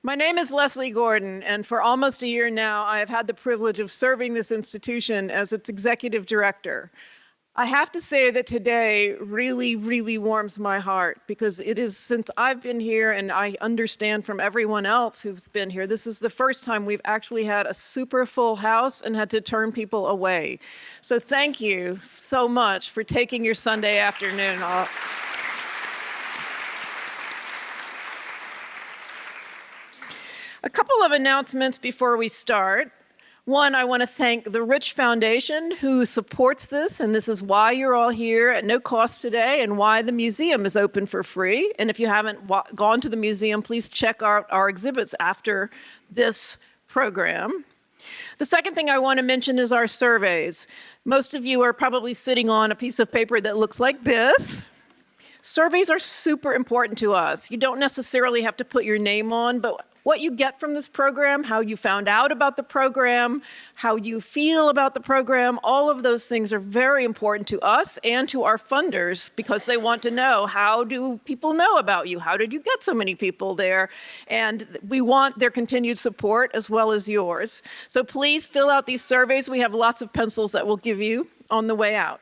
My name is Leslie Gordon, and for almost a year now, I have had the privilege of serving this institution as its executive director. I have to say that today really, really warms my heart because it is since I've been here, and I understand from everyone else who's been here, this is the first time we've actually had a super full house and had to turn people away. So thank you so much for taking your Sunday afternoon off. A couple of announcements before we start. One, I want to thank the Rich Foundation who supports this, and this is why you're all here at no cost today and why the museum is open for free. And if you haven't gone to the museum, please check out our exhibits after this program. The second thing I want to mention is our surveys. Most of you are probably sitting on a piece of paper that looks like this. Surveys are super important to us. You don't necessarily have to put your name on, but what you get from this program, how you found out about the program, how you feel about the program, all of those things are very important to us and to our funders because they want to know, how do people know about you? How did you get so many people there? And we want their continued support as well as yours. So please fill out these surveys. We have lots of pencils that we'll give you on the way out.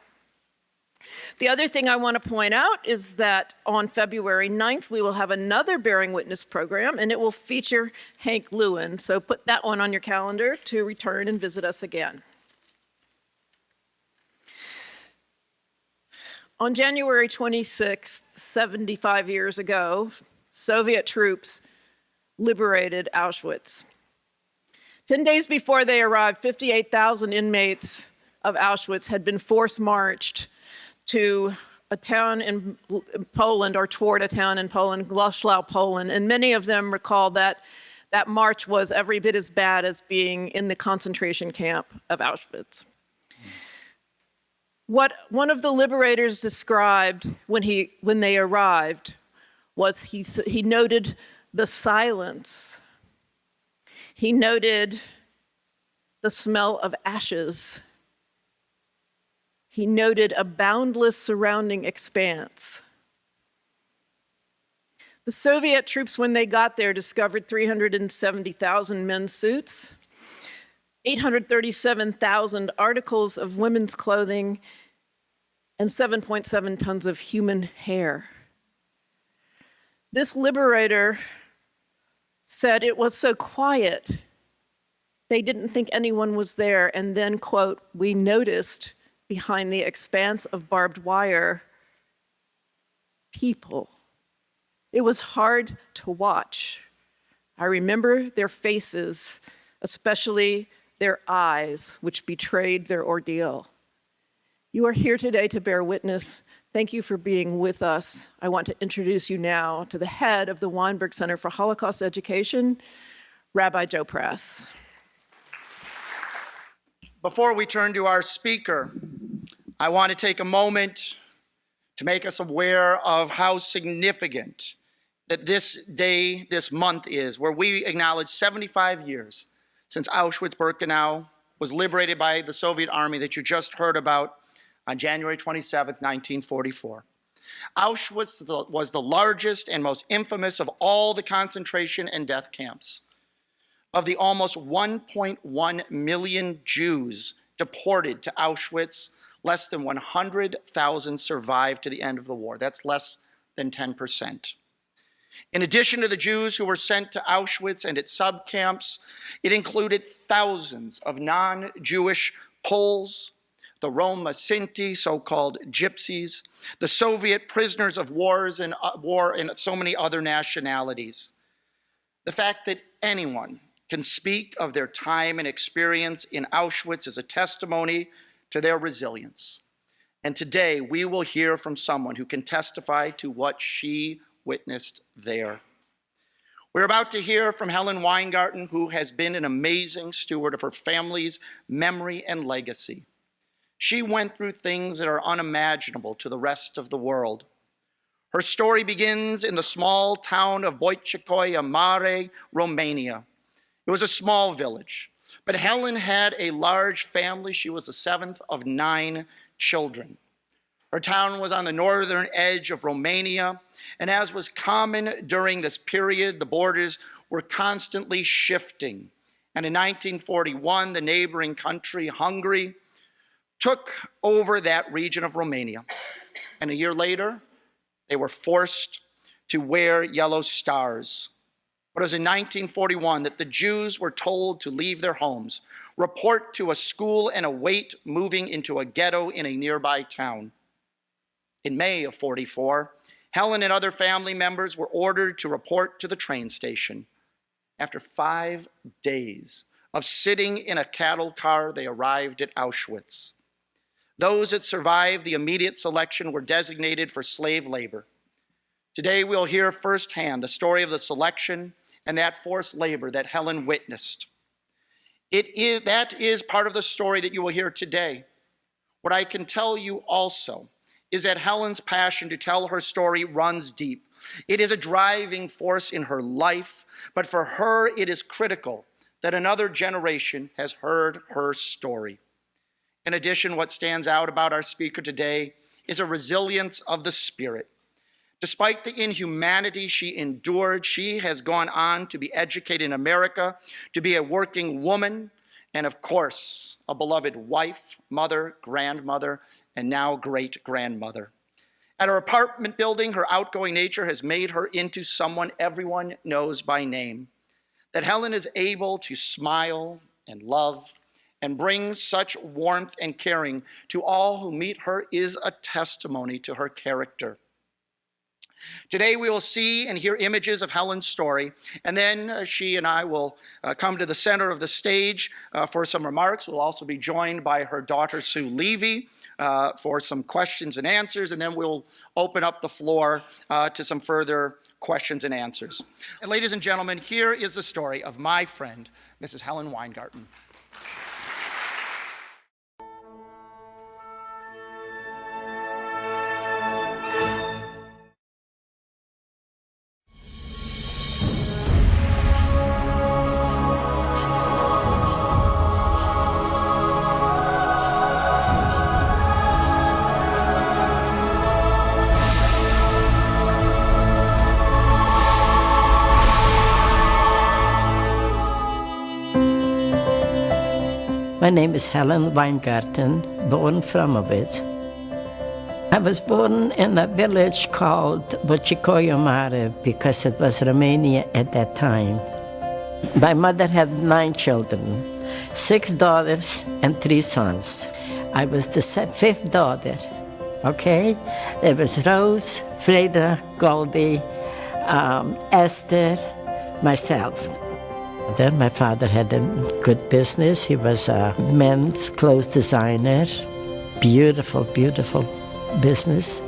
The other thing I want to point out is that on February 9th, we will have another Bearing Witness program, and it will feature Hank Lewin. So put that one on your calendar to return and visit us again. On January 26th, 75 years ago, Soviet troops liberated Auschwitz. 10 days before they arrived, 58,000 inmates of Auschwitz had been force-marched to a town in Poland, or toward a town in Poland, Głoszów, Poland, and many of them recall that that march was every bit as bad as being in the concentration camp of Auschwitz. What one of the liberators described when they arrived was he noted the silence. He noted the smell of ashes. He noted a boundless surrounding expanse. The Soviet troops, when they got there, discovered 370,000 men's suits, 837,000 articles of women's clothing, and 7.7 tons of human hair. This liberator said it was so quiet, they didn't think anyone was there, and then, quote, "We noticed behind the expanse of barbed wire, people." It was hard to watch. I remember their faces, especially their eyes, which betrayed their ordeal. You are here today to bear witness. Thank you for being with us. I want to introduce you now to the head of the Weinberg Center for Holocaust Education, Rabbi Joe Press. Before we turn to our speaker, I want to take a moment to make us aware of how significant that this day, this month is, where we acknowledge 75 years since Auschwitz-Birkenau was liberated by the Soviet army that you just heard about on January 27th, 1944. Auschwitz was the largest and most infamous of all the concentration and death camps. Of the almost 1.1 million Jews deported to Auschwitz, less than 100,000 survived to the end of the war. That's less than 10%. In addition to the Jews who were sent to Auschwitz and its subcamps, it included thousands of non-Jewish Poles, the Roma Sinti, so-called gypsies, the Soviet prisoners of war and so many other nationalities. The fact that anyone can speak of their time and experience in Auschwitz is a testimony to their resilience. And today we will hear from someone who can testify to what she witnessed there. We're about to hear from Helen Weingarten, who has been an amazing steward of her family's memory and legacy. She went through things that are unimaginable to the rest of the world. Her story begins in the small town of Boicecoia Mare, Romania. It was a small village, but Helen had a large family. She was the seventh of 9 children. Her town was on the northern edge of Romania, and as was common during this period, the borders were constantly shifting. And in 1941, the neighboring country, Hungary, took over that region of Romania. And a year later, they were forced to wear yellow stars. But it was in 1941 that the Jews were told to leave their homes, report to a school, and await moving into a ghetto in a nearby town. In May of 44, Helen and other family members were ordered to report to the train station. After 5 days of sitting in a cattle car, they arrived at Auschwitz. Those that survived the immediate selection were designated for slave labor. Today, we'll hear firsthand the story of the selection and that forced labor that Helen witnessed. That is part of the story that you will hear today. What I can tell you also is that Helen's passion to tell her story runs deep. It is a driving force in her life, but for her, it is critical that another generation has heard her story. In addition, what stands out about our speaker today is a resilience of the spirit. Despite the inhumanity she endured, she has gone on to be educated in America, to be a working woman, and of course, a beloved wife, mother, grandmother, and now great-grandmother. At her apartment building, her outgoing nature has made her into someone everyone knows by name. That Helen is able to smile and love and bring such warmth and caring to all who meet her is a testimony to her character. Today we will see and hear images of Helen's story, and then she and I will come to the center of the stage for some remarks. We'll also be joined by her daughter, Sue Levy, for some questions and answers, and then we'll open up the floor to some further questions and answers. And ladies and gentlemen, here is the story of my friend, Mrs. Helen Weingarten. My name is Helen Weingarten, born from Auschwitz. I was born in a village called Bocikoyo Mare because it was Romania at that time. My mother had 9 children, 6 daughters and 3 sons. I was the 5th daughter, okay? There was Rose, Freda, Goldie, Esther, myself. Then my father had a good business. He was a men's clothes designer. Beautiful, beautiful business.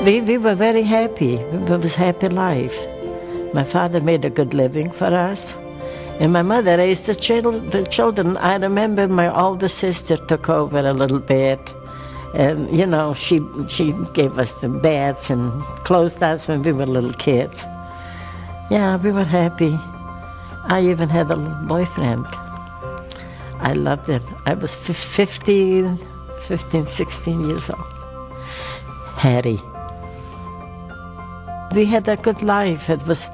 We were very happy. It was a happy life. My father made a good living for us. And my mother raised the children. I remember my older sister took over a little bit. And, you know, she gave us the beds and clothed us when we were little kids. Yeah, we were happy. I even had a little boyfriend. I loved him. I was 15, 16 years old. Harry. We had a good life. It was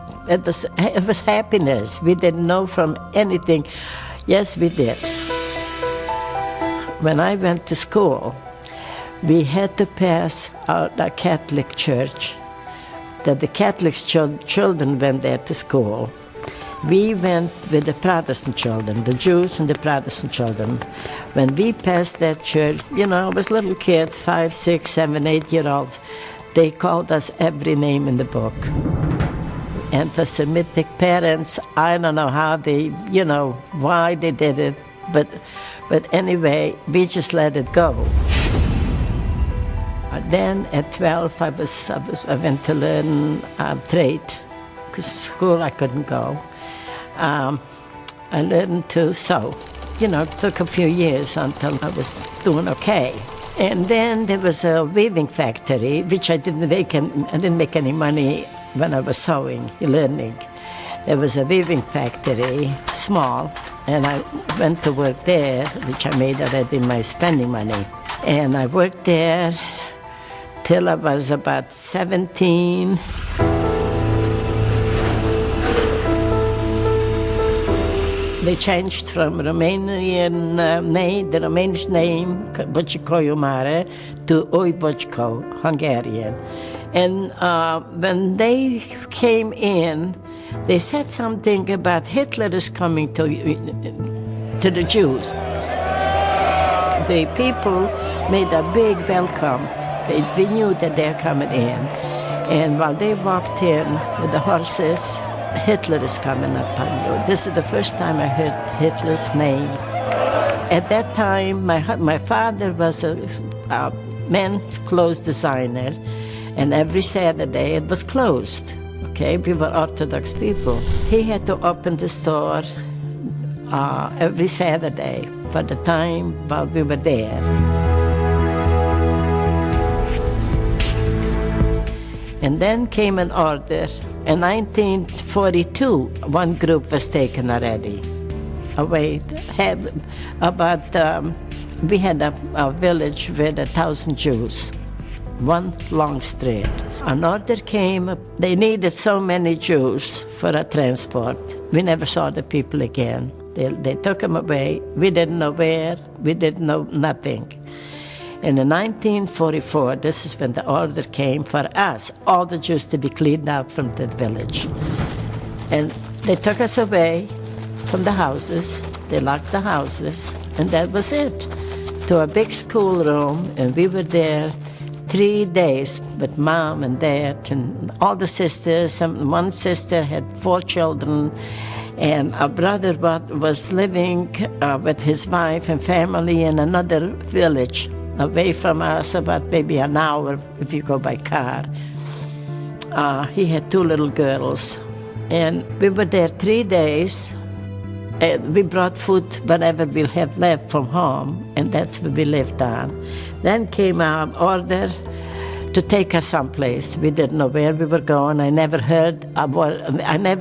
happiness. We didn't know from anything. Yes, we did. When I went to school, we had to pass out a Catholic church, that the Catholic children went there to school. We went with the Protestant children, the Jews and the Protestant children. When we passed that church, you know, I was a little kid, 5, 6, 7, 8-year-olds. They called us every name in the book. Anti-Semitic parents, I don't know how they, you know, why they did it, but anyway, we just let it go. Then at 12, I went to learn trade, because school I couldn't go. I learned to sew. You know, it took a few years until I was doing okay. And then there was a weaving factory, which I didn't make any money when I was sewing, learning. There was a weaving factory, small, and I went to work there, which I made already my spending money. And I worked there till I was about 17. They changed from Romanian name, the Romanian name, Bocsicoiu Mare, to Oibocco, Hungarian. And when they came in, they said something about Hitler is coming to the Jews. The people made a big welcome. They knew that they're coming in. And while they walked in with the horses, Hitler is coming upon you. This is the first time I heard Hitler's name. At that time, my father was a men's clothes designer, and every Saturday it was closed. Okay, we were Orthodox people. He had to open the store every Saturday for the time while we were there. And then came an order. In 1942, one group was taken already away. We had a village with 1,000 Jews, one long street. An order came, they needed so many Jews for a transport. We never saw the people again. They took them away. We didn't know where, we didn't know nothing. And in 1944, this is when the order came for us, all the Jews to be cleaned out from that village. And they took us away from the houses, they locked the houses, and that was it, to a big schoolroom, and we were there 3 days with Mom and Dad and all the sisters. One sister had 4 children, and our brother was living with his wife and family in another village, away from us, about maybe an hour if you go by car. He had 2 little girls. And we were there 3 days. And we brought food, whatever we had left from home, and that's what we lived on. Then came our order to take us someplace. We didn't know where we were going. I never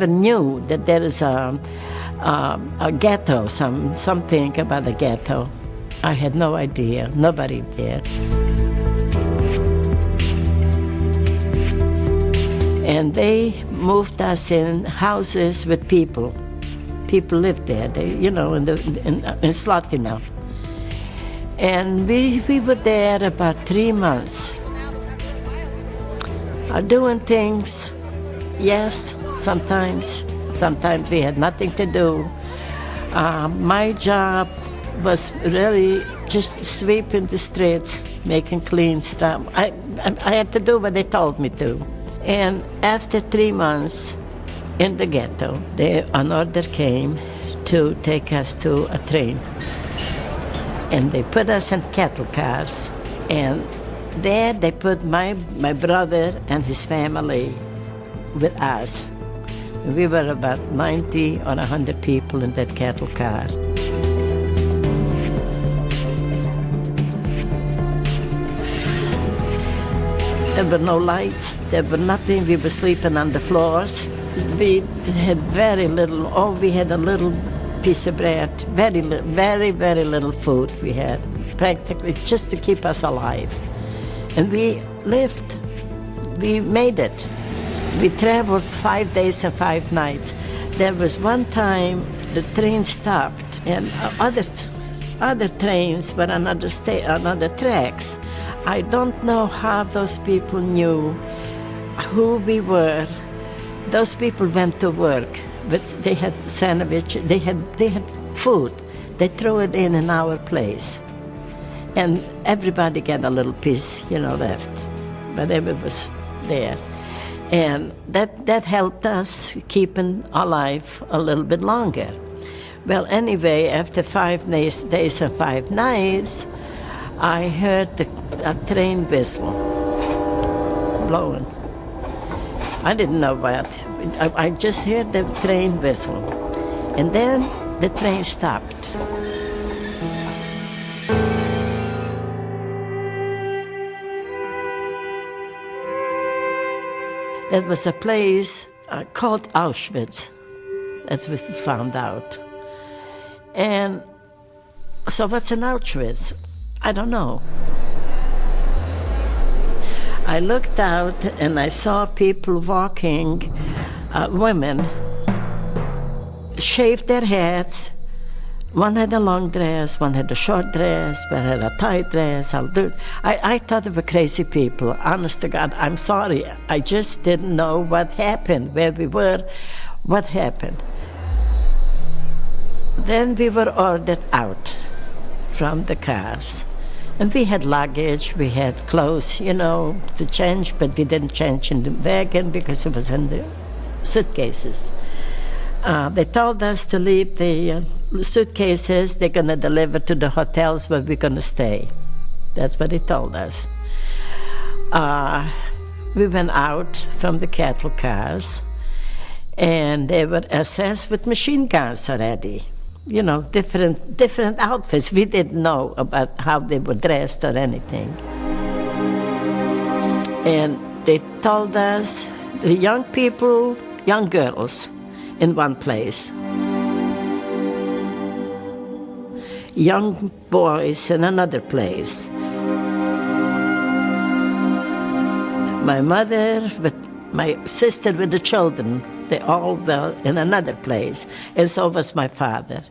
knew that there is a ghetto, something about a ghetto. I had no idea, nobody there. And they moved us in houses with people. People lived there, in Slatina. And we were there about 3 months. Doing things, yes, sometimes we had nothing to do. My job was really just sweeping the streets, making clean stuff. I had to do what they told me to. And after 3 months in the ghetto, an order came to take us to a train. And they put us in cattle cars. And there they put my brother and his family with us. We were about 90 or 100 people in that cattle car. There were no lights, there were nothing. We were sleeping on the floors. We had very little, we had a little piece of bread, very, very little food we had, practically just to keep us alive. And we lived, we made it. We traveled 5 days and 5 nights. There was one time the train stopped and other trains were on other tracks. I don't know how those people knew who we were. Those people went to work, but they had sandwich, they had food. They threw it in our place. And everybody got a little piece, left. But it was there. And that helped us keeping alive a little bit longer. Well, anyway, after 5 days and 5 nights, I heard a train whistle blowing. I didn't know what. I just heard the train whistle. And then the train stopped. There was a place called Auschwitz. That's what we found out. And so what's in Auschwitz? I don't know. I looked out and I saw people walking, women, shaved their heads. One had a long dress, one had a short dress, one had a tight dress. I thought they were crazy people. Honest to God, I'm sorry. I just didn't know what happened, where we were, what happened. Then we were ordered out from the cars. And we had luggage, we had clothes, to change, but we didn't change in the wagon because it was in the suitcases. They told us to leave the suitcases. They're going to deliver to the hotels where we're going to stay. That's what they told us. We went out from the cattle cars, and they were assessed with machine guns already. Different outfits. We didn't know about how they were dressed or anything. And they told us, the young people, young girls, in one place. Young boys in another place. My mother, with my sister with the children, they all were in another place, and so was my father.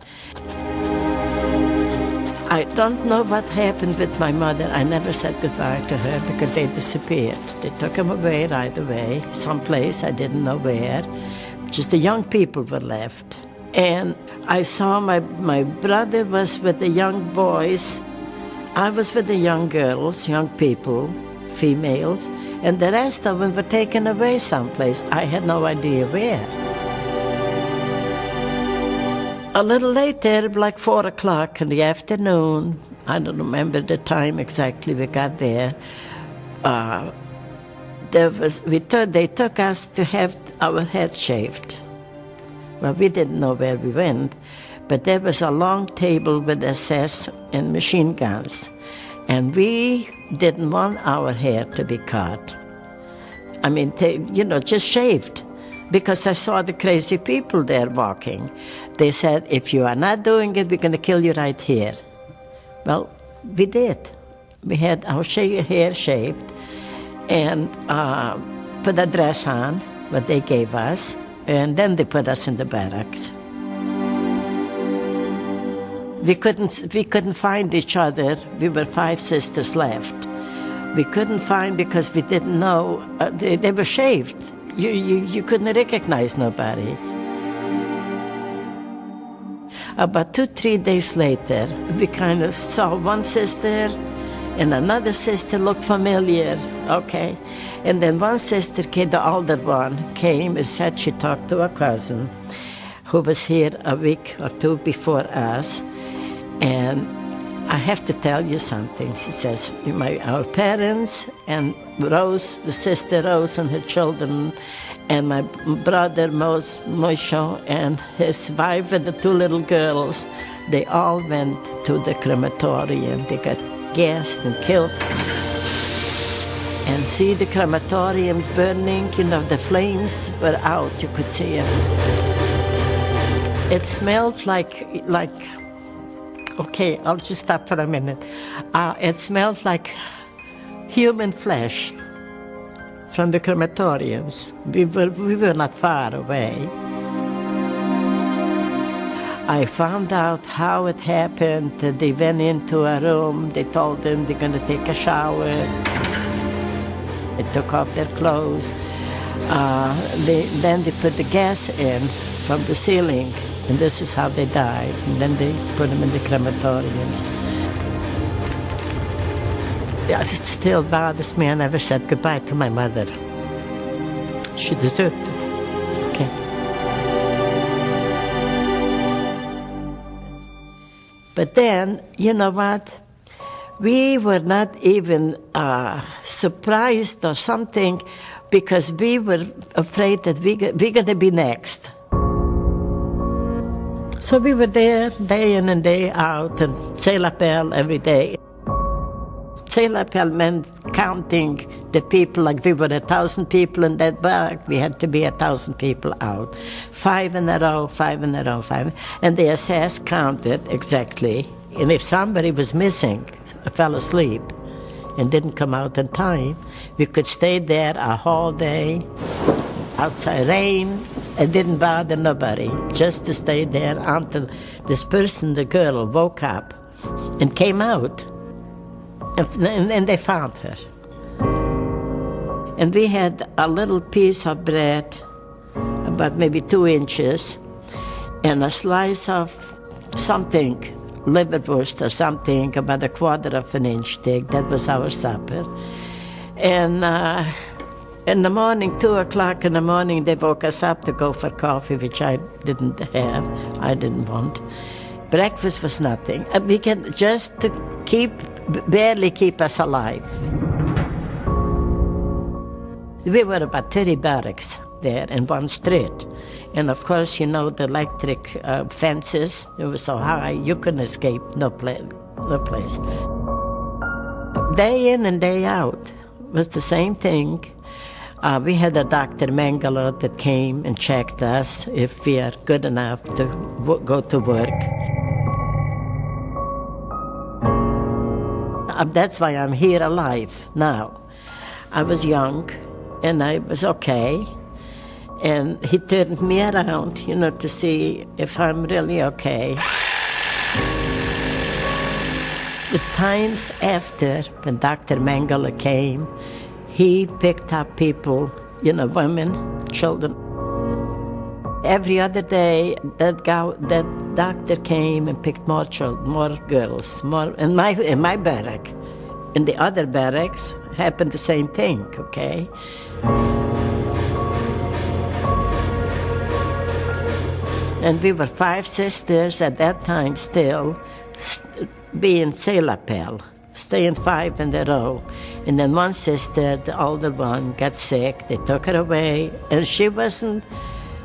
I don't know what happened with my mother. I never said goodbye to her because they disappeared. They took them away right away, someplace, I didn't know where. Just the young people were left. And I saw my brother was with the young boys. I was with the young girls, young people, females, and the rest of them were taken away someplace. I had no idea where. A little later, like 4 o'clock in the afternoon, I don't remember the time exactly we got there, they took us to have our heads shaved. Well, we didn't know where we went, but there was a long table with SS and machine guns, and we didn't want our hair to be cut. I mean, just shaved, because I saw the crazy people there walking. They said, if you are not doing it, we're going to kill you right here. Well, we did. We had our hair shaved and put a dress on, what they gave us, and then they put us in the barracks. We couldn't find each other. We were 5 sisters left. We couldn't find because we didn't know. They were shaved. You couldn't recognize nobody. About 2-3 days later, we kind of saw one sister, and another sister looked familiar, okay? And then one sister, the older one, came and said she talked to a cousin who was here a week or 2 before us. And I have to tell you something, she says. Our parents and Rose, the sister Rose and her children, and my brother Moshe and his wife and the 2 little girls, they all went to the crematorium. They got gassed and killed. And see the crematoriums burning, the flames were out, you could see it. It smelled like okay, I'll just stop for a minute. It smelled like human flesh from the crematoriums. We were not far away. I found out how it happened. They went into a room. They told them they're going to take a shower. They took off their clothes. Then they put the gas in from the ceiling. And this is how they died. And then they put them in the crematoriums. It still bothers me. I never said goodbye to my mother. She deserved it. Okay. But then, you know what? We were not even surprised or something because we were afraid that we're going to be next. So we were there day in and day out and say l'appel every day. Say l'appel meant counting the people, like we were 1,000 people in that barrack. We had to be 1,000 people out. 5 in a row, 5 in a row, 5. And the SS counted exactly. And if somebody was missing, fell asleep, and didn't come out in time, we could stay there a whole day, outside rain, it didn't bother nobody, just to stay there until this person, the girl, woke up and came out, and they found her. And we had a little piece of bread, about maybe 2 inches, and a slice of something, liverwurst or something, about a quarter of an inch thick. That was our supper. And in the morning, 2 o'clock in the morning, they woke us up to go for coffee, which I didn't have, I didn't want. Breakfast was nothing. We can just to barely keep us alive. We were about 30 barracks there in one street. And of course, you know, the electric fences, they were so high, you couldn't escape, no place. Day in and day out was the same thing. We had a Dr. Mengele that came and checked us if we are good enough to go to work. That's why I'm here alive now. I was young and I was okay. And he turned me around, you know, to see if I'm really okay. The times after, when Dr. Mengele came, he picked up people, you know, women, children. Every other day, that doctor came and picked more children, more girls, more. In my barrack, in the other barracks, happened the same thing, okay? And we were 5 sisters at that time still, being Selapel, staying 5 in a row. And then one sister, the older one, got sick. They took her away, and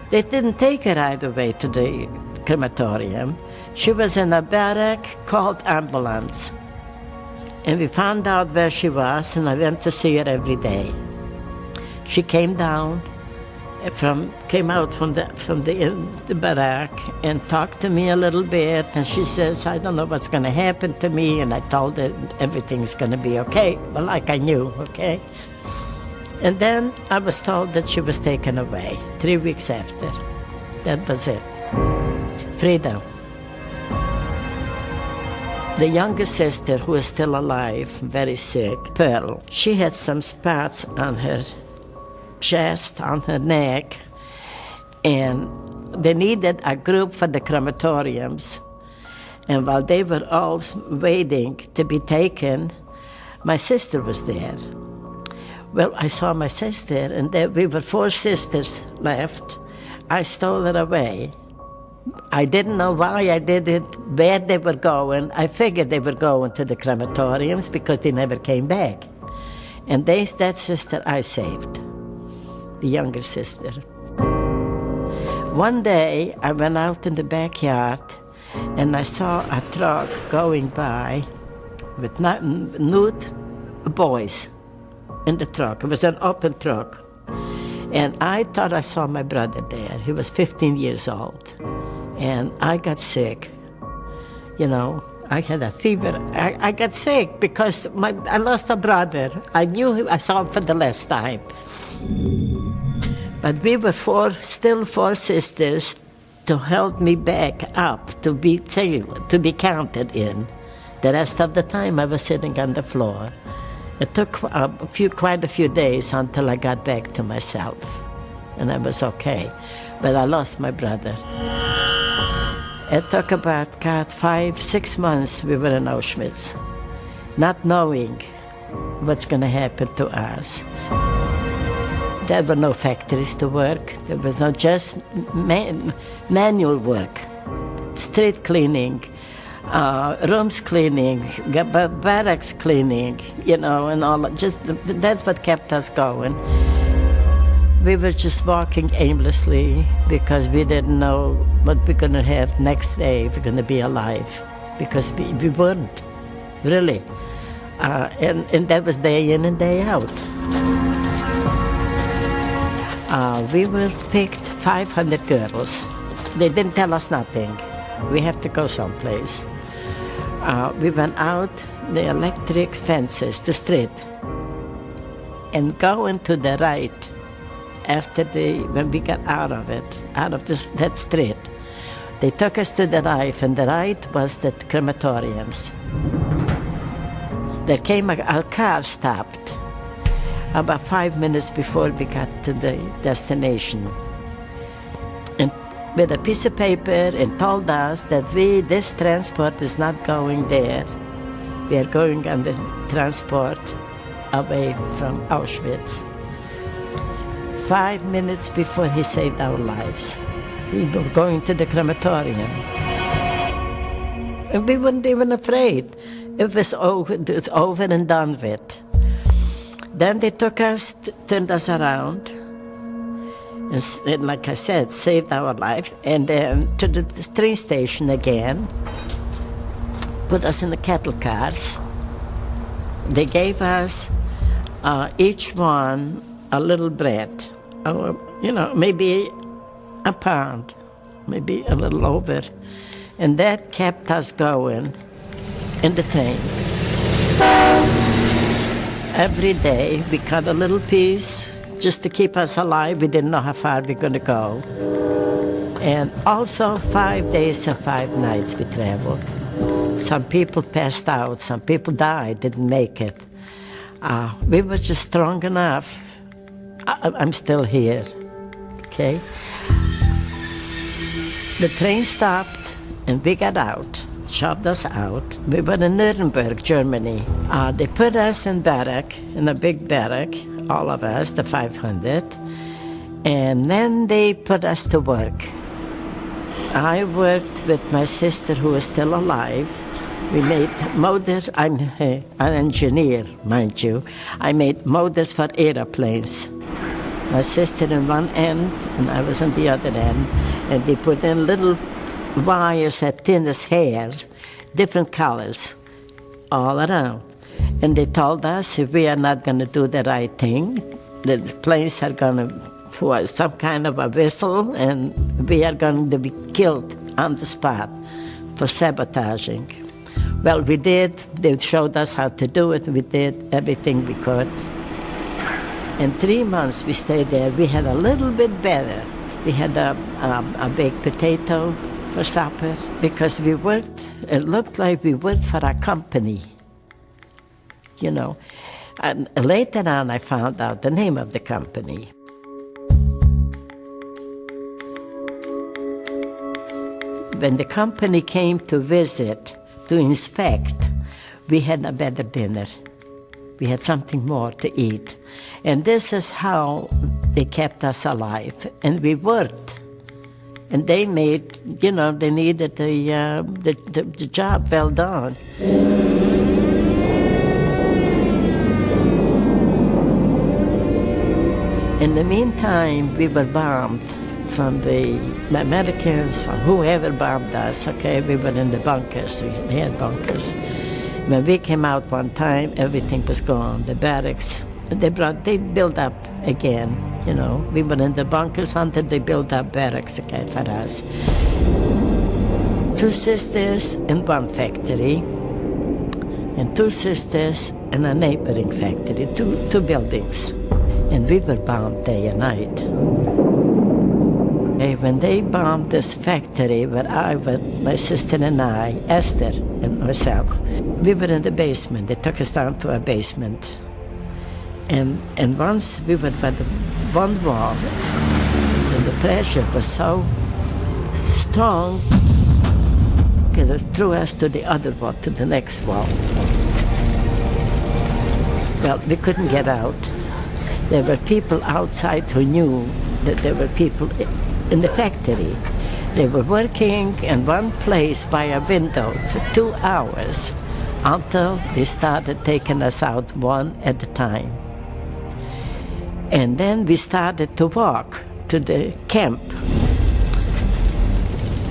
they didn't take her right away to the crematorium. She was in a barrack called ambulance. And we found out where she was, and I went to see her every day. She came out from the barrack and talked to me a little bit, and she says, I don't know what's going to happen to me, and I told her everything's going to be okay, well, like I knew, okay? And then I was told that she was taken away 3 weeks after. That was it. Freedom. The youngest sister, who is still alive, very sick, Pearl, she had some spots on her chest, on her neck, and they needed a group for the crematoriums. And while they were all waiting to be taken, my sister was there. Well, I saw my sister, and we were 4 sisters left. I stole her away. I didn't know why I did it, where they were going. I figured they were going to the crematoriums because they never came back. And that sister I saved. The younger sister. One day, I went out in the backyard and I saw a truck going by with nude boys in the truck. It was an open truck. And I thought I saw my brother there. He was 15 years old. And I got sick. You know, I had a fever. I got sick because I lost a brother. I saw him for the last time. But we were still 4 sisters to help me back up, to be counted in. The rest of the time I was sitting on the floor. It took quite a few days until I got back to myself. And I was okay. But I lost my brother. It took about 5-6 months we were in Auschwitz, not knowing what's going to happen to us. There were no factories to work. There was no just manual work, street cleaning, rooms cleaning, barracks cleaning, you know, and all. That's what kept us going. We were just walking aimlessly because we didn't know what we're going to have next day, if we're going to be alive, because we weren't, really. And that was day in and day out. We were picked 500 girls. They didn't tell us nothing. We have to go someplace. We went out the electric fences, the street, and going to the right when we got out of that street. They took us to the right, and the right was the crematoriums. There came a car stopped about 5 minutes before we got to the destination, and with a piece of paper, and told us that this transport is not going there. We are going on the transport away from Auschwitz. 5 minutes before he saved our lives. We were going to the crematorium. And we weren't even afraid. It was over and done with. Then they took us, turned us around, and like I said, saved our lives, and then to the train station again, put us in the cattle cars. They gave us each one a little bread, maybe a pound, maybe a little over, and that kept us going in the train. Every day we cut a little piece just to keep us alive. We didn't know how far we're going to go. And also 5 days and 5 nights we traveled. Some people passed out, some people died, didn't make it. We were just strong enough. I'm still here, okay? The train stopped and we got out, shoved us out. We were in Nuremberg, Germany. They put us in a big barrack, all of us, the 500, and then they put us to work. I worked with my sister who is still alive. We made motors. I'm an engineer, mind you. I made motors for airplanes. My sister in one end, and I was on the other end, and they put in little wires as thin as hairs, different colors, all around. And they told us if we are not going to do the right thing, the planes are going to for some kind of a whistle, and we are going to be killed on the spot for sabotaging. Well, we did. They showed us how to do it. We did everything we could. In 3 months we stayed there. We had a little bit better. We had a baked potato for supper because we worked. It looked like we worked for a company, you know. And later on, I found out the name of the company. When the company came to visit, to inspect, we had a better dinner. We had something more to eat. And this is how they kept us alive. And we worked. And they made, you know, they needed the job well done. In the meantime, we were bombed from the Americans, from whoever bombed us, okay? We were in the bunkers, they had bunkers. When we came out one time, everything was gone, the barracks. They built up again, you know. We were in the bunkers until they built up barracks again for us. 2 sisters in one factory, and 2 sisters in a neighboring factory, two buildings. And we were bombed day and night. When they bombed this factory where I was, my sister and I, Esther and myself, we were in the basement. They took us down to a basement. And once we were by the one wall, and the pressure was so strong, it threw us to the other wall, to the next wall. Well, we couldn't get out. There were people outside who knew that there were people in the factory. They were working in one place by a window for 2 hours until they started taking us out one at a time. And then we started to walk to the camp.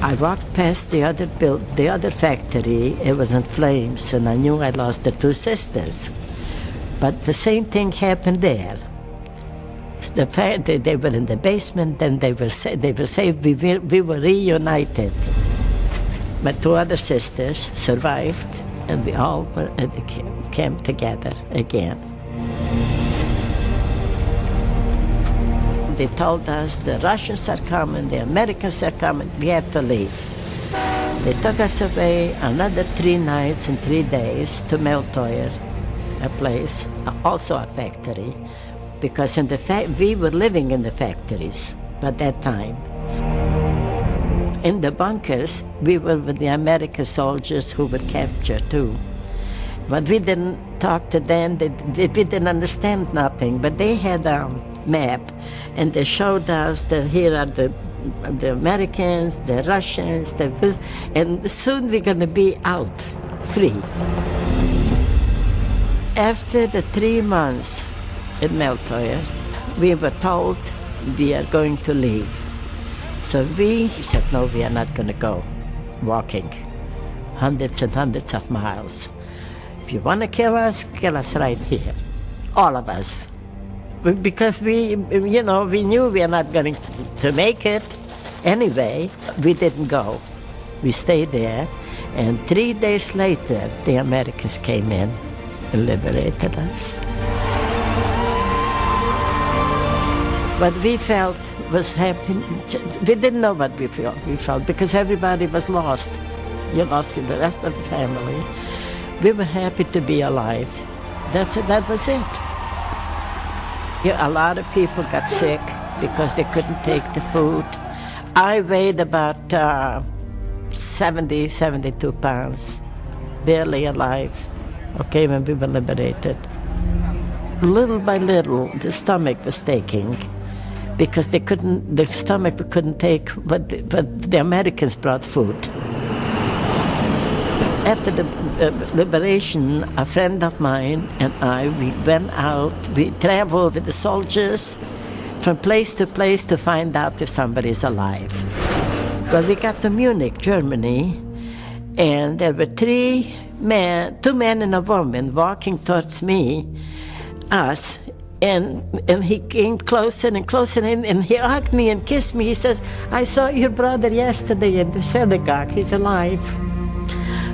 I walked past the other factory. It was in flames, and I knew I lost the 2 sisters. But the same thing happened there. The fact that they were in the basement, then they were saved. We were reunited. My two other sisters survived, and we all were at the camp together again. They told us the Russians are coming, the Americans are coming, we have to leave. They took us away another 3 nights and 3 days to Meltoyer, a place, also a factory, because we were living in the factories at that time. In the bunkers, we were with the American soldiers who were captured too. But we didn't talk to them, we didn't understand nothing, but they had a map, and they showed us that here are the Americans, the Russians, and soon we're going to be out, free. After the 3 months in Meltoyer, we were told we are going to leave. So we said, no, we are not going to go walking hundreds and hundreds of miles. If you want to kill us right here, all of us. Because we knew we are not going to make it. Anyway, we didn't go. We stayed there, and 3 days later, the Americans came in and liberated us. What we felt was happy. We didn't know what we felt because everybody was lost. You lost the rest of the family. We were happy to be alive. That was it. A lot of people got sick because they couldn't take the food. I weighed about 72 pounds, barely alive, okay, when we were liberated. Little by little, the stomach was taking because the stomach couldn't take what the Americans brought food. After the liberation, a friend of mine and I, we went out, we traveled with the soldiers from place to place to find out if somebody's alive. Well, we got to Munich, Germany, and there were 2 men and a woman walking towards us, and he came closer and closer, and he hugged me and kissed me. He says, I saw your brother yesterday in the synagogue, he's alive.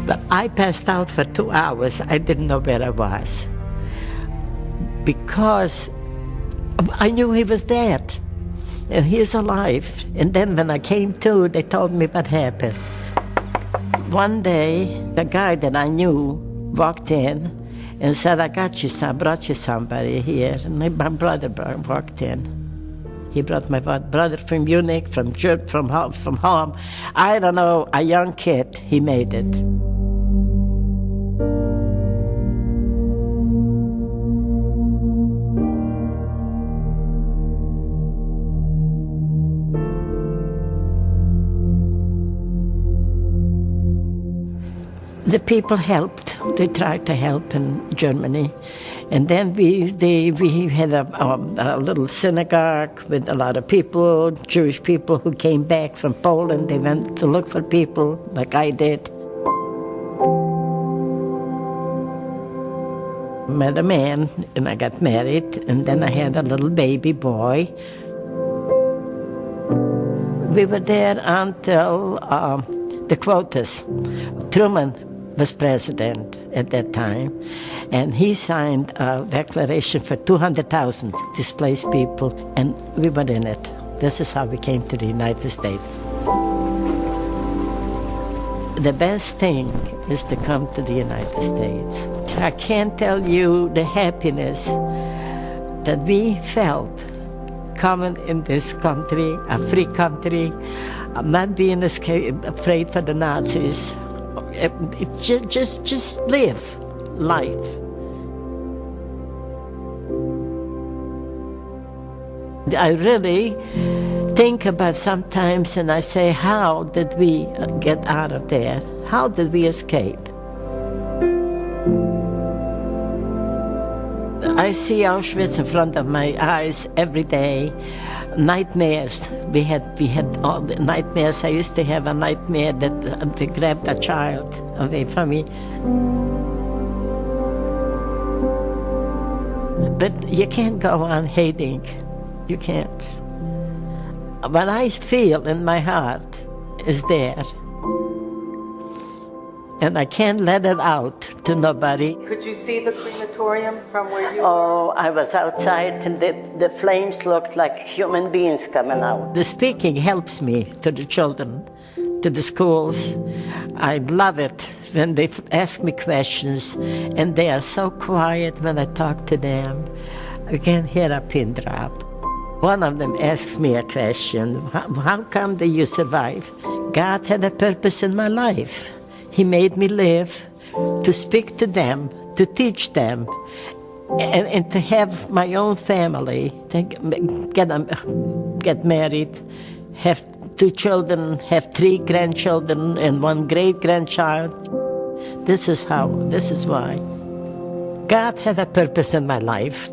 But I passed out for 2 hours. I didn't know where I was because I knew he was dead and he is alive. And then when I came to, they told me what happened. One day, the guy that I knew walked in and said, I brought you somebody here. And my brother walked in. He brought my brother from Munich, from home. I don't know, a young kid, he made it. The people helped. They tried to help in Germany. And then we had a little synagogue with a lot of people, Jewish people who came back from Poland. They went to look for people like I did. Met a man and I got married, and then I had a little baby boy. We were there until the quotas. Truman was president at that time, and he signed a declaration for 200,000 displaced people, and we were in it. This is how we came to the United States. The best thing is to come to the United States. I can't tell you the happiness that we felt coming in this country, a free country, not being afraid for the Nazis. Just live life. I really think about sometimes, and I say, how did we get out of there? How did we escape? I see Auschwitz in front of my eyes every day. Nightmares. We had all the nightmares. I used to have a nightmare that they grabbed a child away from me. But you can't go on hating. You can't. What I feel in my heart is there. and I can't let it out to nobody. Could you see the crematoriums from where you were? Oh, I was outside, and the flames looked like human beings coming out. The speaking helps me to the children, to the schools. I love it when they ask me questions, and they are so quiet when I talk to them. I can hear a pin drop. One of them asked me a question, how come that you survive? God had a purpose in my life. He made me live to speak to them, to teach them, and to have my own family, to get married, have 2 children, have 3 grandchildren, and 1 great-grandchild. This is why. God had a purpose in my life.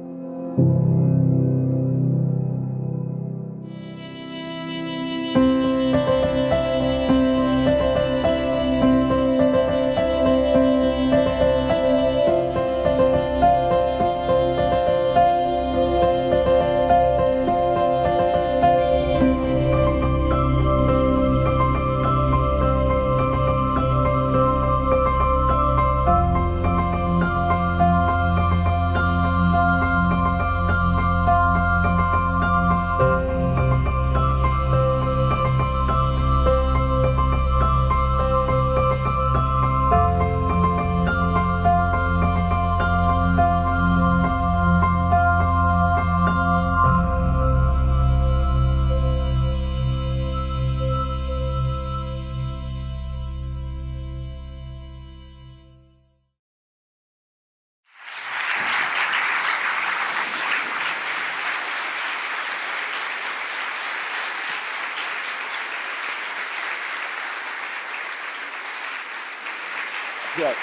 Good.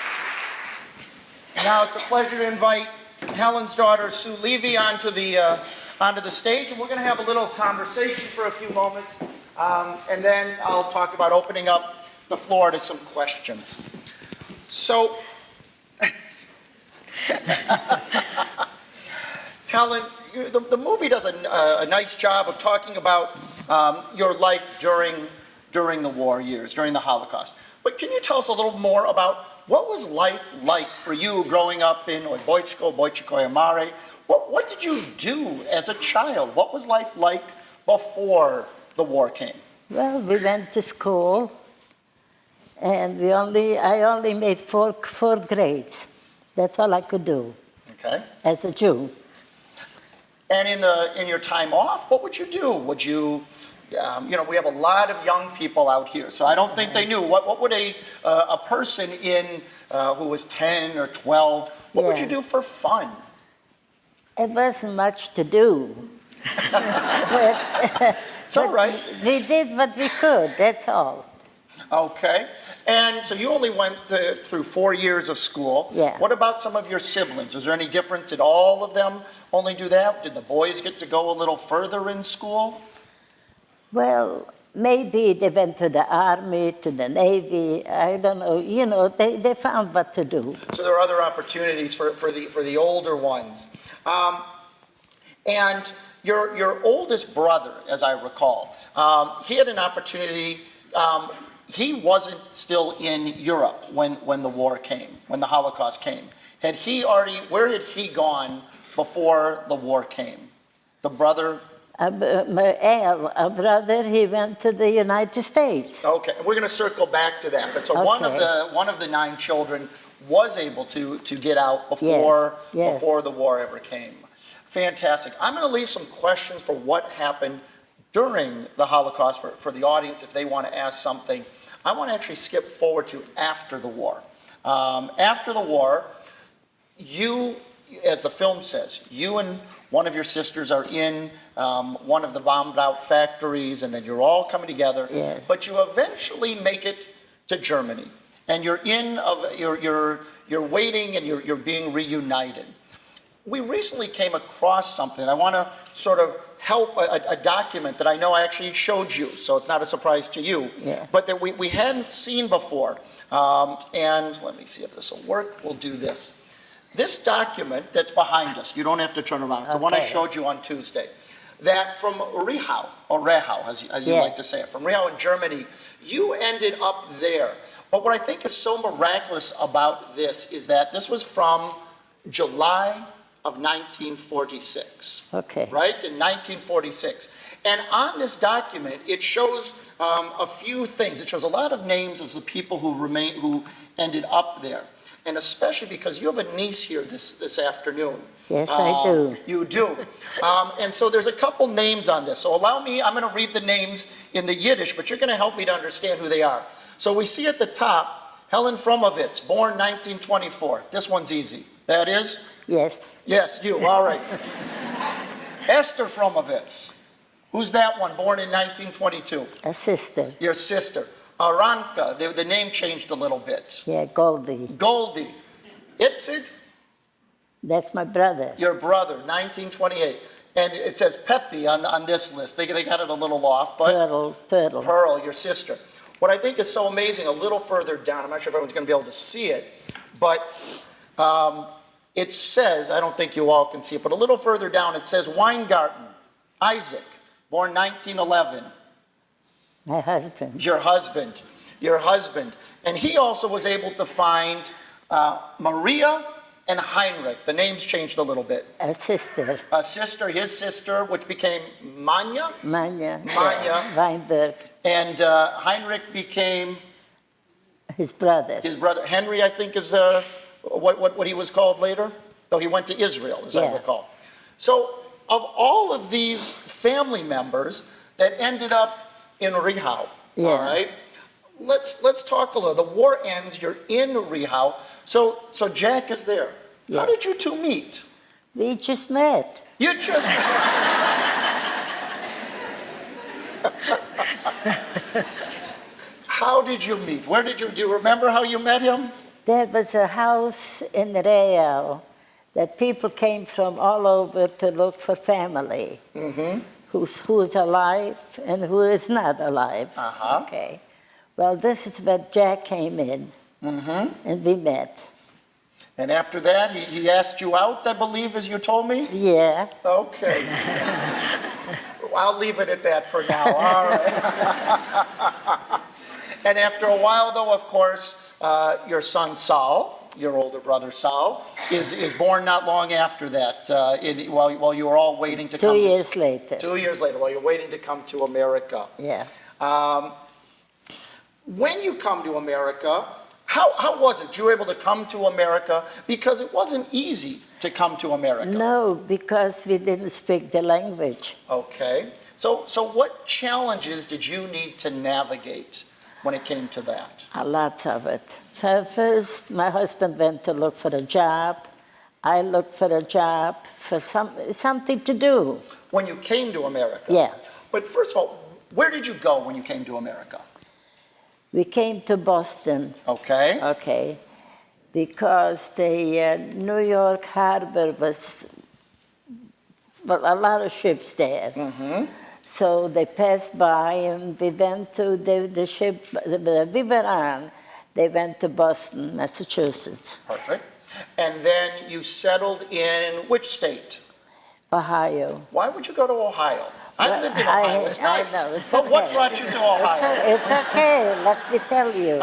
Now it's a pleasure to invite Helen's daughter, Sue Levy, onto the stage, and we're going to have a little conversation for a few moments, and then I'll talk about opening up the floor to some questions. So, Helen, the movie does a nice job of talking about your life during the war years, during the Holocaust. But can you tell us a little more about what was life like for you growing up in Wojciech Mare? What did you do as a child? What was life like before the war came? Well, we went to school, and I only made four grades. That's all I could do. Okay. As a Jew. And in your time off, what would you do? Would you, we have a lot of young people out here, so I don't think they knew. What would a person who was 10 or 12, what would you do for fun? It wasn't much to do. It's all right. We did what we could, that's all. Okay. And so you only went through 4 years of school. Yeah. What about some of your siblings? Was there any difference? Did all of them only do that? Did the boys get to go a little further in school? Well, maybe they went to the Army, to the Navy. I don't know. They found what to do. So there are other opportunities for the older ones. And your oldest brother, as I recall, he had an opportunity. He wasn't still in Europe when the war came, when the Holocaust came. Where had he gone before the war came? The brother? A brother, he went to the United States. Okay, we're going to circle back to that. But so Okay. one of the 9 children was able to get out before the war ever came. Fantastic. I'm going to leave some questions for what happened during the Holocaust for the audience if they want to ask something. I want to actually skip forward to after the war. After the war, you, as the film says, you and one of your sisters are in one of the bombed out factories, and then you're all coming together. Yes. But you eventually make it to Germany, and you're waiting, and you're being reunited. We recently came across something. I want to sort of help a document that I know I actually showed you, so it's not a surprise to you, but that we hadn't seen before. And let me see if this will work. We'll do this. This document that's behind us, you don't have to turn around. It's the one I showed you on Tuesday. that from Rehau, or Rehau, as you Yeah. like to say it, from Rehau in Germany, you ended up there. But what I think is so miraculous about this is that this was from July of 1946. Okay. Right, in 1946. And on this document, it shows a few things. It shows a lot of names of the people who ended up there. And especially because you have a niece here this afternoon. Yes, I do. You do. And so there's a couple names on this. So allow me, I'm going to read the names in the Yiddish, but you're going to help me to understand who they are. So we see at the top, Helen Fromowitz, born 1924. This one's easy. That is? Yes. Yes, you, all right. Esther Fromowitz. Who's that one, born in 1922? A sister. Your sister. Aranka, the name changed a little bit. Yeah, Goldie. Goldie. Itzid, That's my brother. your brother, 1928. And it says Pepe on this list. They got it a little off, but Pearl. Pearl, your sister. What I think is so amazing, a little further down, I'm not sure if everyone's going to be able to see it, but it says, I don't think you all can see it, but a little further down it says Weingarten, Isaac, born 1911. My husband. Your husband. And he also was able to find Maria and Heinrich. The names changed a little bit. A sister. A sister, his sister, which became Manya, Manya. Manya. Weinberg. And Heinrich became His brother. his brother. Henry, I think, is what he was called later, though he went to Israel, as I Yeah. recall. So of all of these family members that ended up in Rehau, Yeah. all right, let's talk a little. The war ends, you're in Rehau, so Jack is there. Yeah. How did you two meet? We just met. You just... How did you meet? Do you remember how you met him? There was a house in Real that people came from all over to look for family. Mm-hmm. Who's alive and who is not alive. Uh-huh. Okay. Well, this is where Jack came in, and we met. And after that, he asked you out, I believe, as you told me? Yeah. Okay. I'll leave it at that for now. All right. And after a while, though, of course, your son Saul, your older brother Saul, is born not long after that, while you were all waiting to come. 2 years later. 2 years later, while you're waiting to come to America. Yeah. When you come to America, how was it? You were able to come to America because it wasn't easy to come to America. No, because we didn't speak the language. Okay. So what challenges did you need to navigate when it came to that? Lots of it. First, my husband went to look for a job. I looked for a job, for something to do. When you came to America? Yeah. But first of all, where did you go when you came to America? We came to Boston. Okay. Okay. Because the New York harbor was, well, a lot of ships there. Mm-hmm. So they passed by and we went to the ship we were on. They went to Boston, Massachusetts. Perfect. And then you settled in which state? Ohio. Why would you go to Ohio? I lived in Ohio. It's nice. I know, it's But what okay. brought you to Ohio? It's okay, let me tell you.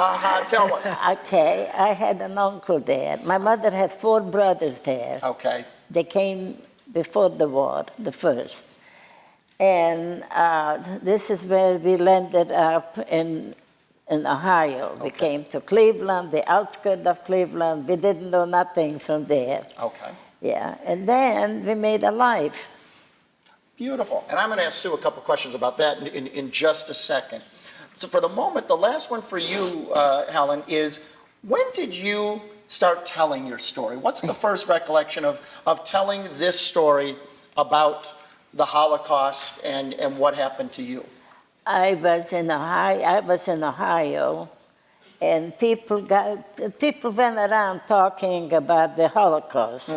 Tell us. Okay, I had an uncle there. My mother had 4 brothers there. Okay. They came before the war, the first. And this is where we landed up in Ohio. We came to Cleveland, the outskirts of Cleveland. We didn't know nothing from there. Okay. Yeah, and then we made a life. Beautiful. And I'm going to ask Sue a couple questions about that in just a second. So for the moment, the last one for you, Helen, is when did you start telling your story? What's the first recollection of telling this story about the Holocaust and what happened to you? I was in Ohio, and people went around talking about the Holocaust,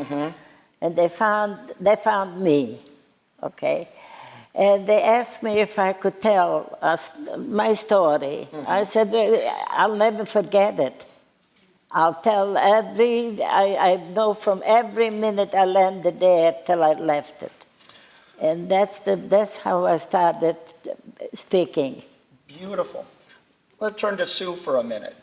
and they found me, okay, and they asked me if I could tell us my story. I said I'll never forget it. I'll tell I know from every minute I landed there till I left it. And that's how I started speaking. Beautiful. Let's turn to Sue for a minute.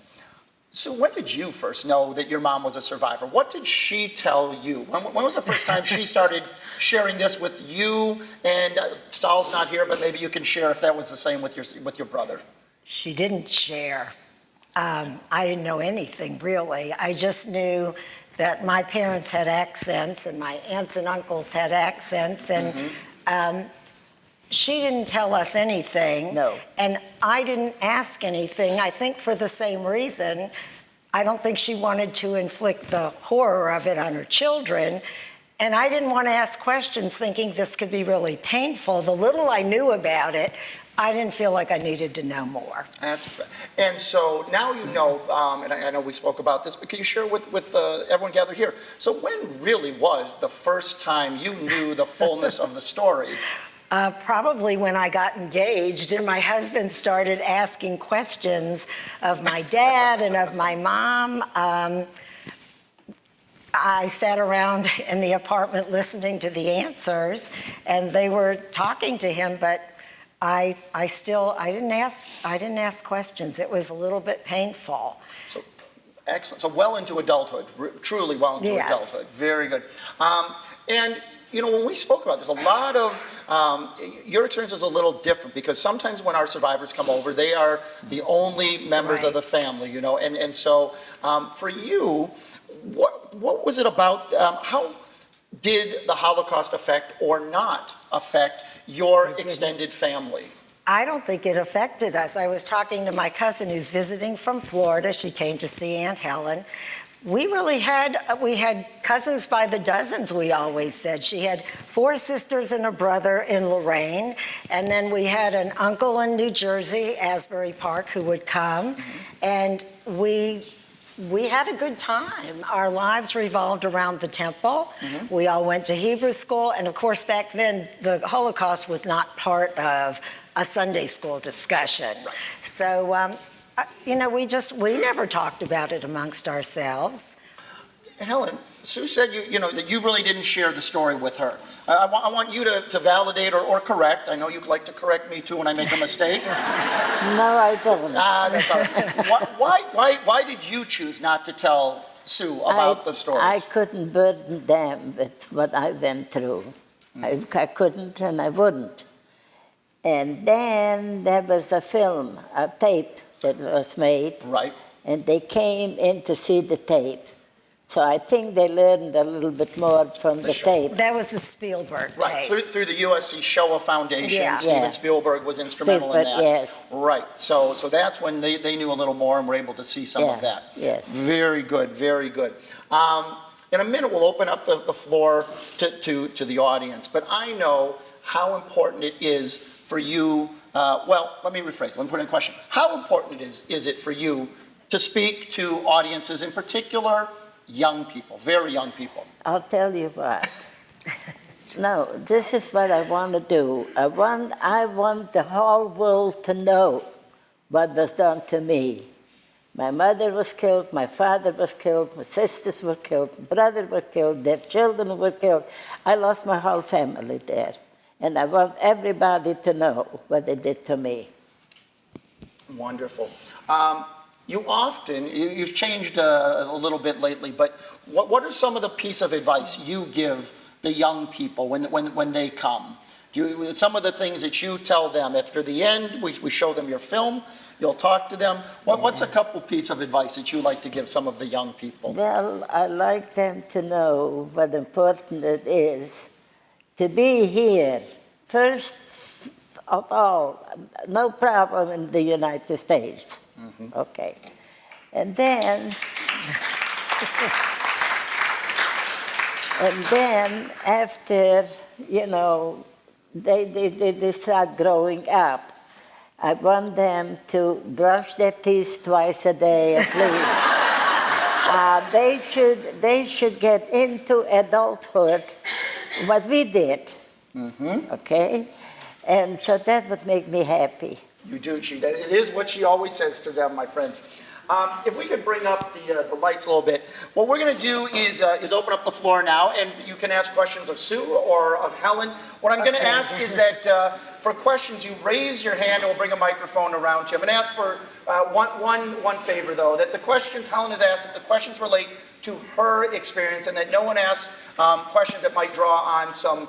Sue, when did you first know that your mom was a survivor? What did she tell you? When was the first time she started sharing this with you? And Saul's not here, but maybe you can share if that was the same with your brother. She didn't share. I didn't know anything, really. I just knew that my parents had accents and my aunts and uncles had accents, and she didn't tell us anything. No. And I didn't ask anything, I think for the same reason. I don't think she wanted to inflict the horror of it on her children. And I didn't want to ask questions thinking this could be really painful. The little I knew about it, I didn't feel like I needed to know more. And so now you know, and I know we spoke about this, but can you share with everyone gathered here? So when really was the first time you knew the fullness of the story? Probably when I got engaged and my husband started asking questions of my dad and of my mom. I sat around in the apartment listening to the answers, and they were talking to him, but I didn't ask questions. It was a little bit painful. So, excellent. So well into adulthood, truly well into adulthood. Very good. And you know, when we spoke about this, a lot of your experience is a little different because sometimes when our survivors come over, they are the only members of the family, you know, and so for you, what was it about? How did the Holocaust affect or not affect your extended family? I don't think it affected us. I was talking to my cousin who's visiting from Florida. She came to see Aunt Helen. We had cousins by the dozens, we always said. She had 4 sisters and a brother in Lorraine, and then we had an uncle in New Jersey, Asbury Park, who would come, and we had a good time. Our lives revolved around the temple. We all went to Hebrew school, and of course back then the Holocaust was not part of a Sunday school discussion. Right. So, you know, we never talked about it amongst ourselves. Helen, Sue said you know that you really didn't share the story with her. I want you to validate or correct. I know you like to correct me too when I make a mistake. No, I don't. That's all right. Why did you choose not to tell Sue about the stories? I couldn't burden them with what I went through. I couldn't and I wouldn't. And then there was a film, a tape that was made. Right. And they came in to see the tape. So I think they learned a little bit more from the tape. That was the Spielberg tape. Right, through the USC Shoah Foundation, Yeah. Steven Spielberg was instrumental in that. Yes. Right, so that's when they knew a little more and were able to see some of that. Yes. Very good, very good. In a minute, we'll open up the floor to the audience, but I know how important it is for you, well, let me rephrase, let me put in a question. How important is it for you to speak to audiences, in particular, young people, very young people? I'll tell you what. No, this is what I want to do. I want the whole world to know what was done to me. My mother was killed, my father was killed, my sisters were killed, my brother were killed, their children were killed. I lost my whole family there. And I want everybody to know what they did to me. Wonderful. You've changed a little bit lately, but what are some of the piece of advice you give the young people when they come? Some of the things that you tell them after the end, we show them your film, you'll talk to them. What's a couple piece of advice that you like to give some of the young people? Well, I like them to know what important it is to be here. First of all, no problem in the United States. Okay. And then after, you know, they start growing up, I want them to brush their teeth twice a day at least. They should get into adulthood what we did, okay? And so that would make me happy. You do. It is what she always says to them, my friends. If we could bring up the lights a little bit. What we're going to do is open up the floor now, and you can ask questions of Sue or of Helen. What I'm going to ask is that for questions, you raise your hand, and we'll bring a microphone around to you. I'm going to ask for one favor, though, that the questions Helen has asked, that the questions relate to her experience, and that no one asks questions that might draw on some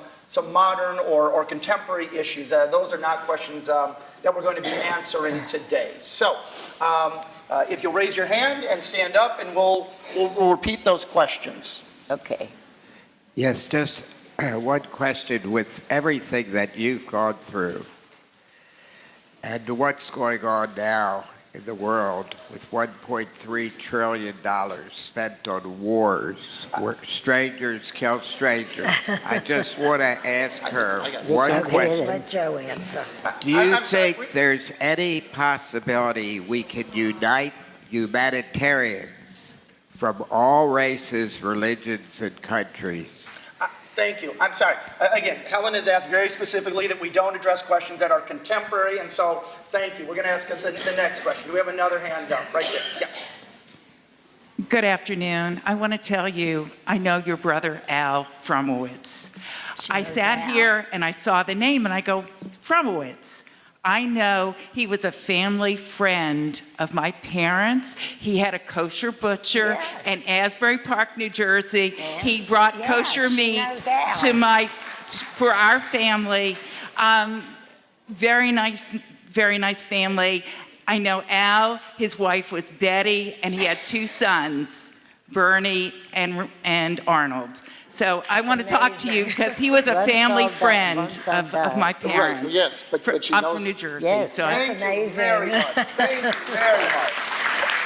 modern or contemporary issues. Those are not questions that we're going to be answering today. So, if you'll raise your hand and stand up, and we'll repeat those questions. Okay. Yes, just one question. With everything that you've gone through and what's going on now in the world with $1.3 trillion spent on wars where strangers kill strangers, I just want to ask her one question. Let Joe answer. Do you think there's any possibility we can unite humanitarians from all races, religions, and countries? Thank you. I'm sorry. Again, Helen has asked very specifically that we don't address questions that are contemporary, and so thank you. We're going to ask the next question. Do we have another hand up? Right there. Yeah. Good afternoon. I want to tell you, I know your brother Al Fromowitz. I sat here and I saw the name and I go, Fromowitz. I know he was a family friend of my parents. He had a kosher butcher in Asbury Park, New Jersey. He brought kosher meat to for our family. Very nice family. I know Al, his wife was Betty, and he had two sons, Bernie and Arnold. So I want to talk to you because he was a family friend of my parents. Right, yes, but she I'm knows. from New Jersey. Yes. So That's Thank amazing. you very much. Thank you very much.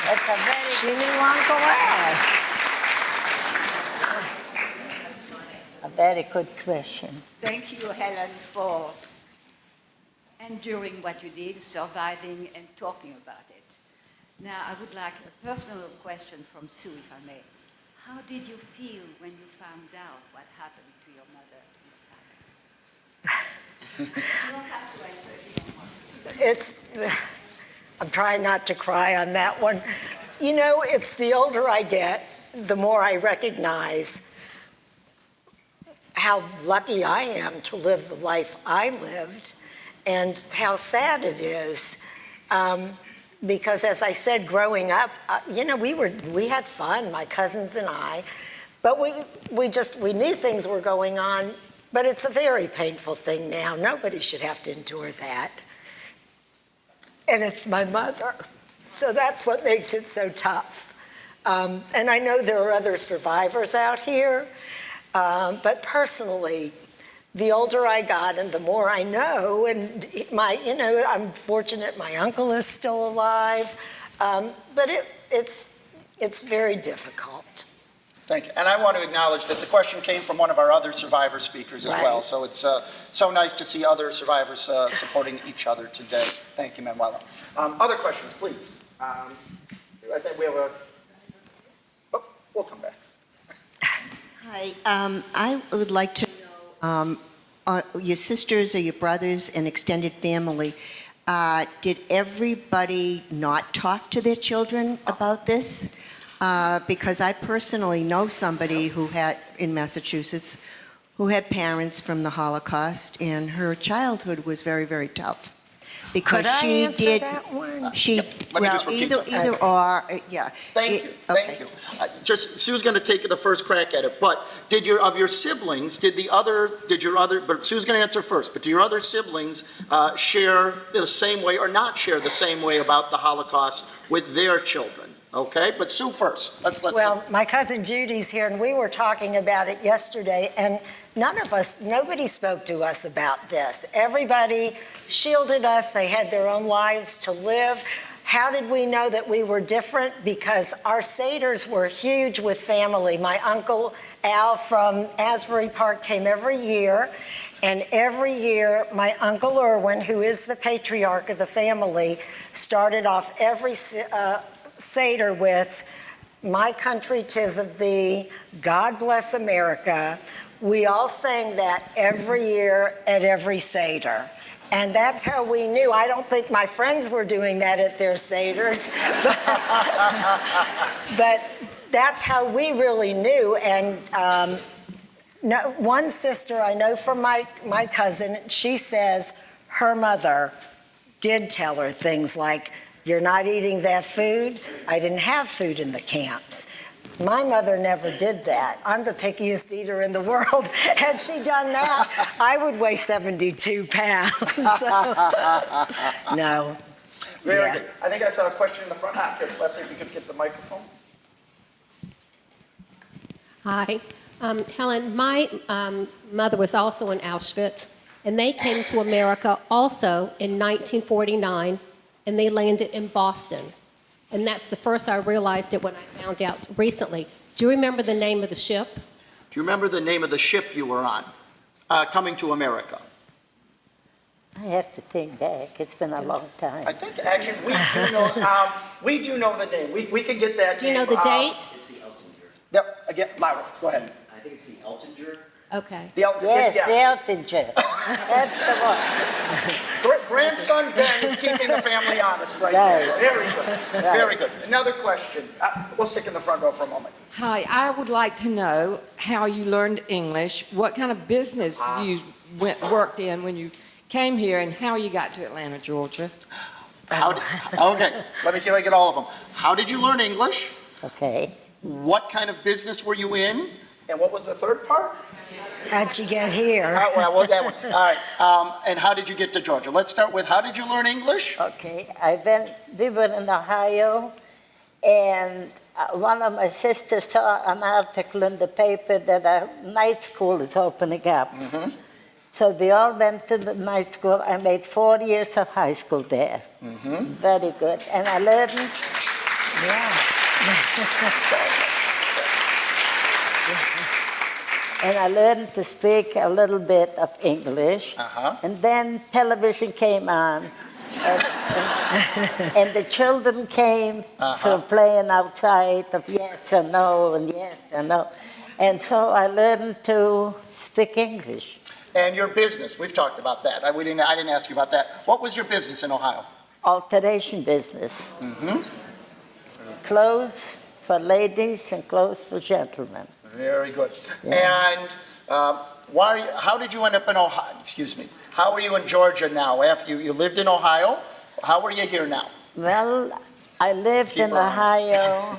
That's a very She knew Uncle Al. a very good question. Thank you, Helen, for enduring what you did, surviving and talking about it. Now, I would like a personal question from Sue, if I may. How did you feel when you found out what happened to your mother and your father? You don't have to answer if you don't want to. I'm trying not to cry on that one. You know, it's the older I get, the more I recognize how lucky I am to live the life I lived and how sad it is. Because as I said, growing up, you know, we had fun, my cousins and I, but we knew things were going on, but it's a very painful thing now. Nobody should have to endure that. And it's my mother, so that's what makes it so tough. And I know there are other survivors out here, but personally, the older I got and the more I know, and I'm fortunate my uncle is still alive, but it's very difficult. Thank you. And I want to acknowledge that the question came from one of our other survivor speakers as well. So it's so nice to see other survivors supporting each other today. Thank you, Manuela. Other questions, please. I think we have we'll come back. Hi, I would like to know, your sisters or your brothers and extended family, did everybody not talk to their children about this? Because I personally know somebody who had, in Massachusetts, who had parents from the Holocaust, and her childhood was very, very tough. Because Could I she answer did, that one? she, Let me well, just repeat either or, yeah. Thank you. Thank you. Just Sue's going to take the first crack at it. But but Sue's going to answer first. But do your other siblings share the same way or not share the same way about the Holocaust with their children? Okay, but Sue first. Let's. Well, my cousin Judy's here, and we were talking about it yesterday, and nobody spoke to us about this. Everybody shielded us. They had their own lives to live. How did we know that we were different? Because our seders were huge with family. My uncle Al from Asbury Park came every year, and every year my Uncle Irwin, who is the patriarch of the family, started off every Seder with "My Country 'Tis of Thee," "God Bless America." We all sang that every year at every Seder. And that's how we knew. I don't think my friends were doing that at their seders. But that's how we really knew. And no, one sister I know from my cousin, she says her mother did tell her things like, "You're not eating that food." I didn't have food in the camps. My mother never did that. I'm the pickiest eater in the world. Had she done that, I would weigh 72 pounds. So, no. Very good. I think I saw a question in the front. Here, Leslie, if you could get the microphone. Hi. Helen, my mother was also in Auschwitz, and they came to America also in 1949, and they landed in Boston. And that's the first I realized it when I found out recently. Do you remember the name of the ship? Do you remember the name of the ship you were on, coming to America? I have to think back. It's been a long time. I think actually we do know the name. We can get that. Do you know the date? It's the Eltinger. Yep. Again, Myra, go ahead. I think it's the Eltinger. Okay. The Eltinger. Yes, yes. the Eltinger. That's the one. Grandson Ben is keeping the family honest right there. Very good. Very good. Another question. We'll stick in the front row for a moment. Hi, I would like to know how you learned English, what kind of business you worked in when you came here, and how you got to Atlanta, Georgia. Okay, let me see if I get all of them. How did you learn English? Okay. What kind of business were you in? And what was the third part? How'd you get here? Well, that one. All right. And how did you get to Georgia? Let's start with, how did you learn English? Okay. We were in Ohio, and one of my sisters saw an article in the paper that a night school is opening up. Mm-hmm. So we all went to the night school. I made 4 years of high school there. Mm-hmm. Very good. And I learned... And I learned to speak a little bit of English. Uh-huh. And then television came on. And the children came from playing outside of yes and no and yes and no. And so I learned to speak English. And your business, we've talked about that. I didn't ask you about that. What was your business in Ohio? Alteration business. Mm-hmm. Clothes for ladies and clothes for gentlemen. Very good. Yeah. And how did you end up in Ohio? Excuse me. How are you in Georgia now? After you lived in Ohio, how are you here now? Well, I lived in Ohio,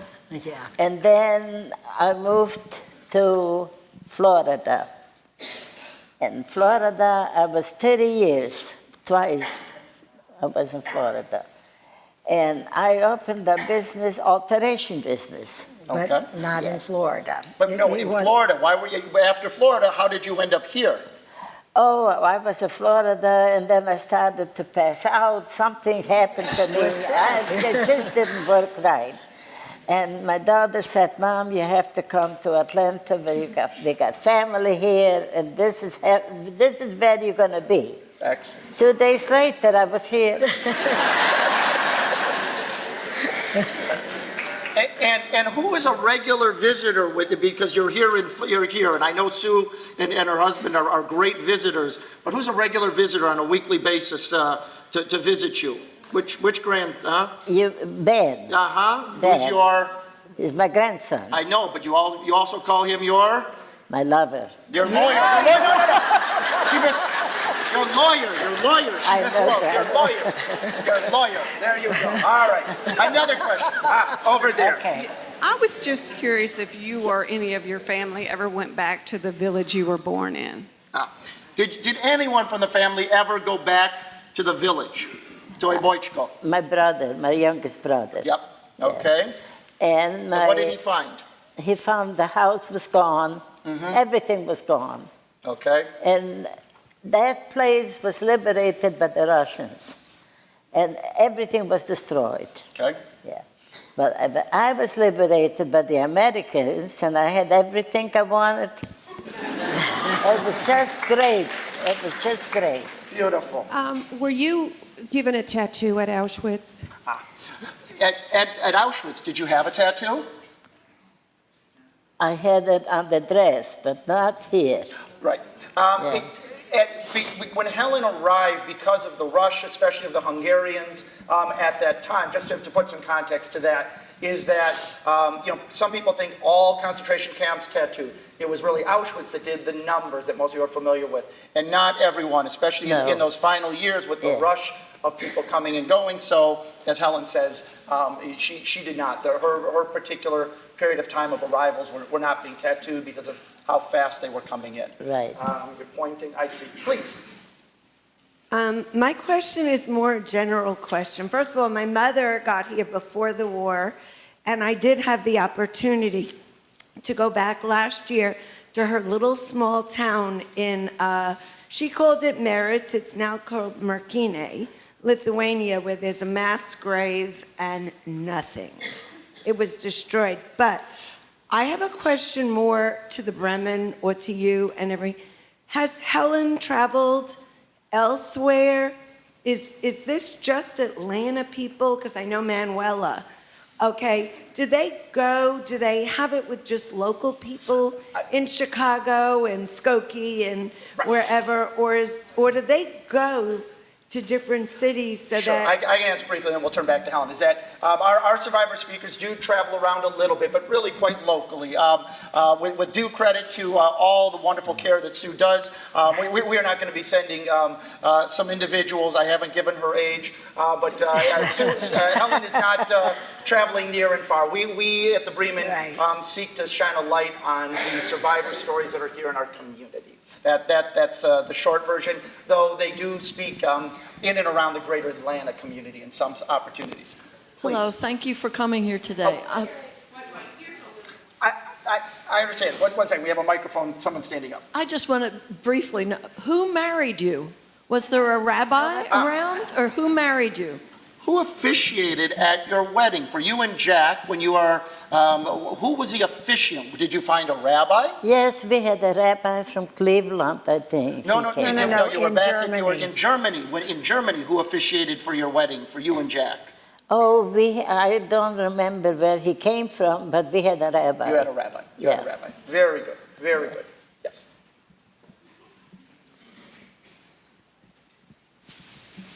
and then I moved to Florida. In Florida, I was 30 years, twice I was in Florida. And I opened a business, alteration business. But not in Florida. But no, in Florida. Why were you, after Florida, how did you end up here? Oh, I was in Florida, and then I started to pass out. Something happened to me. It just didn't work right. And my daughter said, "Mom, you have to come to Atlanta. We got family here, and this is where you're going to be." Excellent. 2 days later, I was here. And who is a regular visitor with you? Because you're here, and I know Sue and her husband are great visitors. But who's a regular visitor on a weekly basis to visit you? Which Ben? Ben. Who's your? He's my grandson. I know, but you also call him your? My lover. Your lawyer. She missed. You're a lawyer. She misspoke. You're a lawyer. There you go. All right. Another question. Over there. Okay. I was just curious if you or any of your family ever went back to the village you were born in. Did anyone from the family ever go back to the village, to Ojbojko? My brother, my youngest brother. Yep. Okay. And what did he find? He found the house was gone. Mm-hmm. Everything was gone. Okay. And that place was liberated by the Russians. And everything was destroyed. Okay. Yeah. But I was liberated by the Americans, and I had everything I wanted. It was just great. It was just great. Beautiful. Were you given a tattoo at Auschwitz? At Auschwitz, did you have a tattoo? I had it on the dress, but not here. Right. when Helen arrived, because of the rush, especially of the Hungarians at that time, just to put some context to that, is that some people think all concentration camps tattooed. It was really Auschwitz that did the numbers that most of you are familiar with, and not everyone, especially in those final years with the rush of people coming and going. So, as Helen says, she did not. Her particular period of time of arrivals were not being tattooed because of how fast they were coming in. Right. You're pointing. I see. Please. My question is more a general question. First of all, my mother got here before the war, and I did have the opportunity to go back last year to her little small town in, she called it Meritz, it's now called Merkinė, Lithuania, where there's a mass grave and nothing. It was destroyed. But I have a question more to the Bremen or to you and everything. Has Helen traveled elsewhere? Is this just Atlanta people? Because I know Manuela. Okay, do they have it with just local people in Chicago and Skokie and wherever, or do they go to different cities so Sure, that... I can answer briefly, then we'll turn back to Helen. Is that our survivor speakers do travel around a little bit, but really quite locally. With due credit to all the wonderful care that Sue does, we are not going to be sending some individuals. I haven't given her age, but Helen is not traveling near and far. We at the Bremen seek to shine a light on the survivor stories that are here in our community. That's the short version, though they do speak in and around the greater Atlanta community in some opportunities. Please. Hello, thank you for coming here today. I understand. One second, we have a microphone, someone's standing up. I just want to briefly know, who married you? Was there a rabbi around, or who married you? Who officiated at your wedding for you and Jack when you are, who was the officiant? Did you find a rabbi? Yes, we had a rabbi from Cleveland, I think. No, you were back you were in Germany. In Germany, who officiated for your wedding, for you and Jack? Oh, I don't remember where he came from, but we had a rabbi. You had a rabbi. You had a rabbi. Very good, very good. Yes.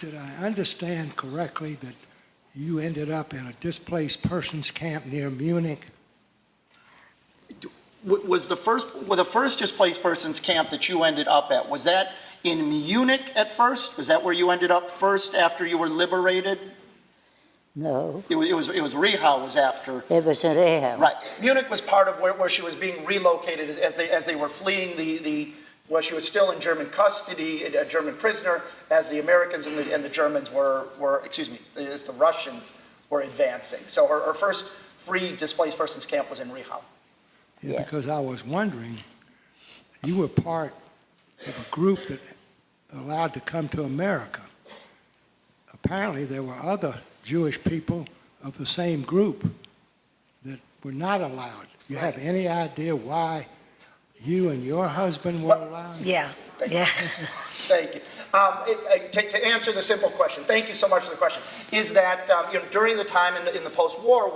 Did I understand correctly that you ended up in a displaced persons camp near Munich? Was the first displaced persons camp that you ended up at, was that in Munich at first? Was that where you ended up first after you were liberated? No. It was Reha was after. It was in Reha. Right. Munich was part of where she was being relocated as they were fleeing well, she was still in German custody, a German prisoner, as the Americans and the Germans as the Russians were advancing. So her first free displaced persons camp was in Reha. Yeah, because I was wondering, you were part of a group that allowed to come to America. Apparently there were other Jewish people of the same group that were not allowed. Do you have any idea why you and your husband were allowed? Yeah. Thank you. To answer the simple question, thank you so much for the question, is that during the time in the post-war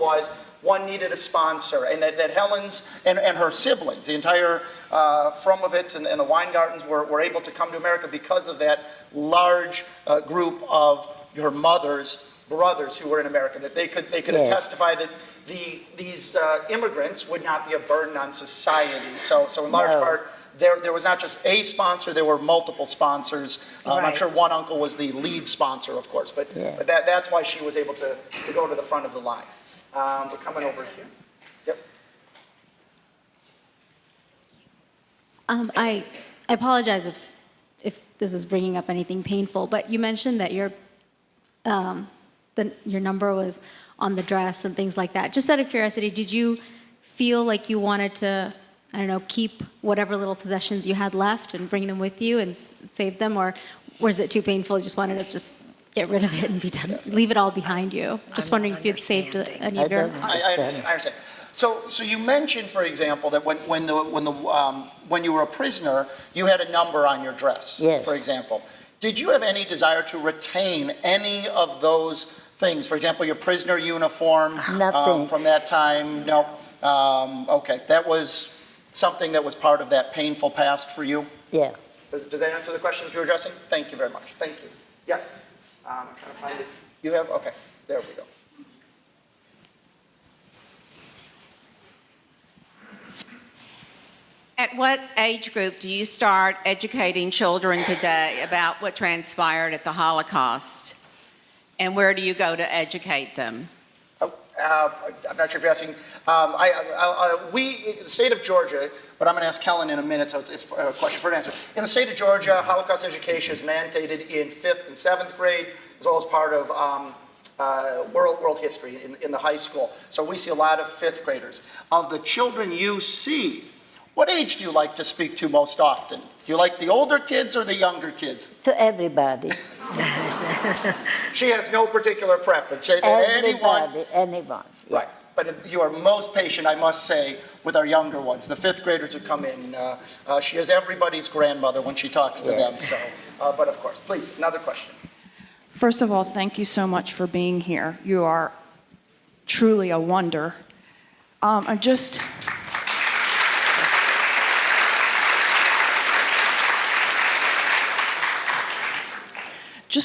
one needed a sponsor, and that Helen's and her siblings, the entire Fromovitz and the Weingartens were able to come to America because of that large group of her mother's brothers who were in America, that they could testify that these immigrants would not be a burden on society. So in large part, there was not just a sponsor, there were multiple sponsors. I'm sure one uncle was the lead sponsor, of course, but that's why she was able to go to the front of the line. We're coming over here. Yep. I apologize if this is bringing up anything painful, but you mentioned that your number was on the dress and things like that. Just out of curiosity, did you feel like you wanted to, I don't know, keep whatever little possessions you had left and bring them with you and save them, or was it too painful? You just wanted to just get rid of it and be done, leave it all behind you? Just wondering if you'd saved any of your... I understand. So you mentioned, for example, that when you were a prisoner, you had a number on your dress, for example. Did you have any desire to retain any of those things? For example, your prisoner uniform from that time? No. Okay. That was something that was part of that painful past for you? Yeah. Does that answer the question that you're addressing? Thank you very much. Thank you. Yes. I'm trying to find it. You have? Okay. There we go. At what age group do you start educating children today about what transpired at the Holocaust? And where do you go to educate them? I'm not sure if you're asking. We, in the state of Georgia, but I'm going to ask Helen in a minute, so it's a question for an answer. In the state of Georgia, Holocaust education is mandated in 5th and 7th grade, as well as part of world history in the high school. So we see a lot of 5th graders. Of the children you see, what age do you like to speak to most often? Do you like the older kids or the younger kids? To everybody. She has no particular preference. Anyone. Right. But you are most patient, I must say, with our younger ones. The 5th graders who come in, she is everybody's grandmother when she talks to them. So, but of course, please, another question. First of all, thank you so much for being here. You are truly a wonder. I'm just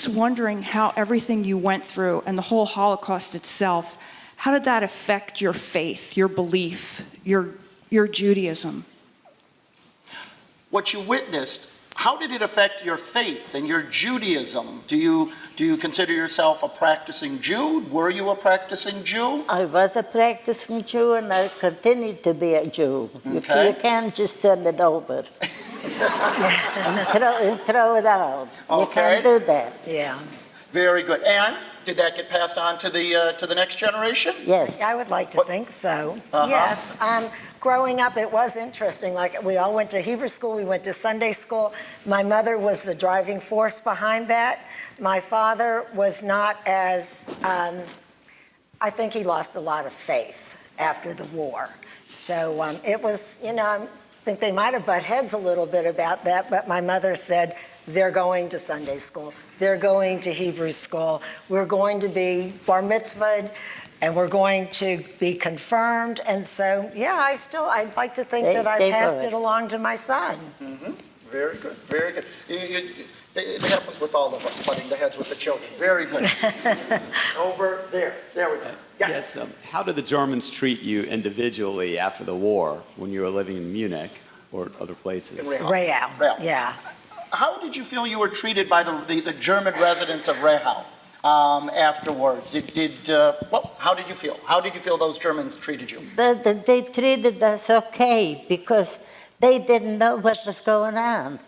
wondering how everything you went through and the whole Holocaust itself, how did that affect your faith, your belief, your Judaism? What you witnessed, how did it affect your faith and your Judaism? Do you consider yourself a practicing Jew? Were you a practicing Jew? I was a practicing Jew and I continue to be a Jew. Okay. You can't just turn it over and throw it out. Okay. You can't do that. Yeah. Very good. And did that get passed on to the next generation? Yes. I would like to think so. Yes. Growing up, it was interesting. Like, we all went to Hebrew school, we went to Sunday school. My mother was the driving force behind that. My father was not as, I think he lost a lot of faith after the war. So it was, I think they might have butt heads a little bit about that, but my mother said, they're going to Sunday school, they're going to Hebrew school, we're going to be bar mitzvahed, and we're going to be confirmed. And so, yeah, I'd like to think that I passed it along to my son. Mm-hmm. Very good, very good. It happens with all of us, butting the heads with the children. Very good. Over there we go. Yes. How did the Germans treat you individually after the war when you were living in Munich or other places? Real. Yeah. How did you feel you were treated by the German residents of Rehau afterwards? How did you feel? How did you feel those Germans treated you? They treated us okay because they didn't know what was going on.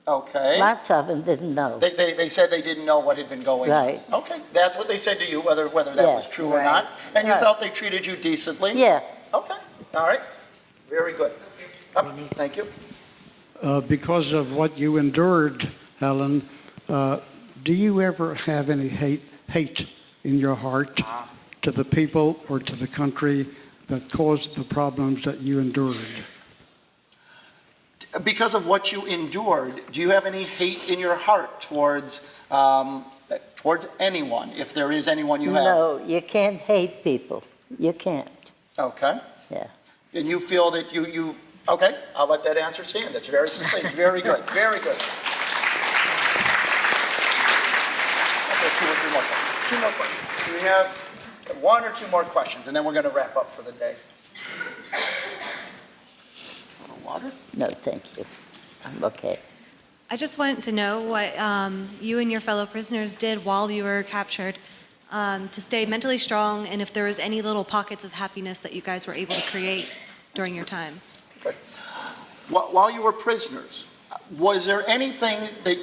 Okay. Lots of them didn't know. They said they didn't know what had been going on. Right. Okay, that's what they said to you, whether that was true or not. And you felt they treated you decently? Yeah. Okay, all right. Very good. Thank you. Because of what you endured, Helen, do you ever have any hate in your heart to the people or to the country that caused the problems that you endured? Because of what you endured, do you have any hate in your heart towards anyone, if there is anyone you have? No, you can't hate people. You can't. Okay. Yeah. And you feel that you okay, I'll let that answer stand. That's very succinct. Very good. Very good. Okay, two more questions. We have one or two more questions, and then we're going to wrap up for the day. Water? No, thank you. I'm okay. I just wanted to know what you and your fellow prisoners did while you were captured to stay mentally strong, and if there was any little pockets of happiness that you guys were able to create during your time. Okay. While you were prisoners, was there anything that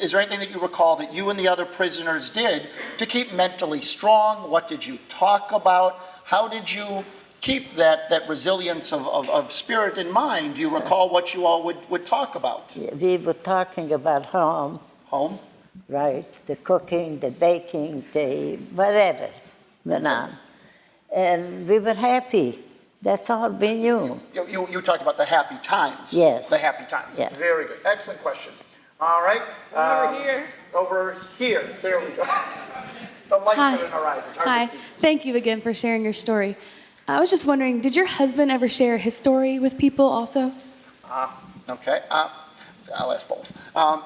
is there anything that you recall that you and the other prisoners did to keep mentally strong? What did you talk about? How did you keep that resilience of spirit in mind? Do you recall what you all would talk about? Yeah, we were talking about home. Home? Right. The cooking, the baking, the whatever went on. And we were happy. That's all we knew. You talked about the happy times. Yes. The happy times. Yeah. Very good. Excellent question. All right. Over here. Over here. There we go. The lights Hi. on the horizon. Hi. Thank you again for sharing your story. I was just wondering, did your husband ever share his story with people also? Okay. I'll ask both.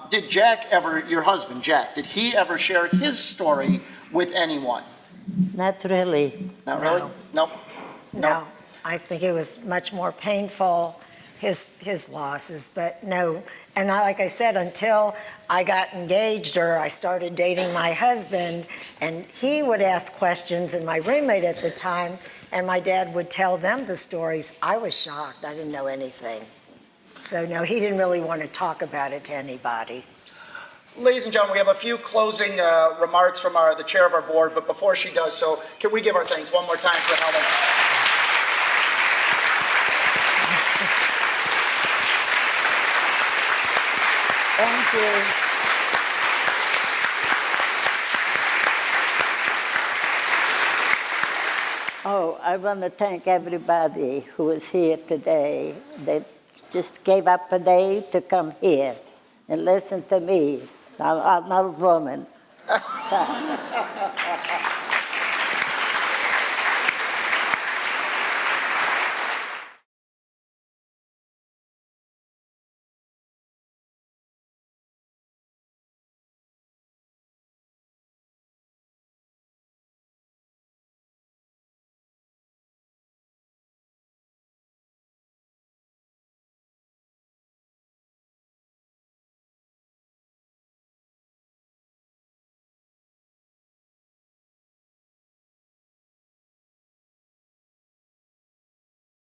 Did Jack ever, your husband, Jack, did he ever share his story with anyone? Not really. Not really? Nope. No, I think it was much more painful, his losses, but no. And like I said, until I got engaged or I started dating my husband, and he would ask questions, and my roommate at the time, and my dad would tell them the stories, I was shocked. I didn't know anything. So no, he didn't really want to talk about it to anybody. Ladies and gentlemen, we have a few closing remarks from the chair of our board, but before she does so, can we give our thanks one more time for Helen? Thank you. Oh, I want to thank everybody who is here today. They just gave up a day to come here and listen to me. I'm an old woman.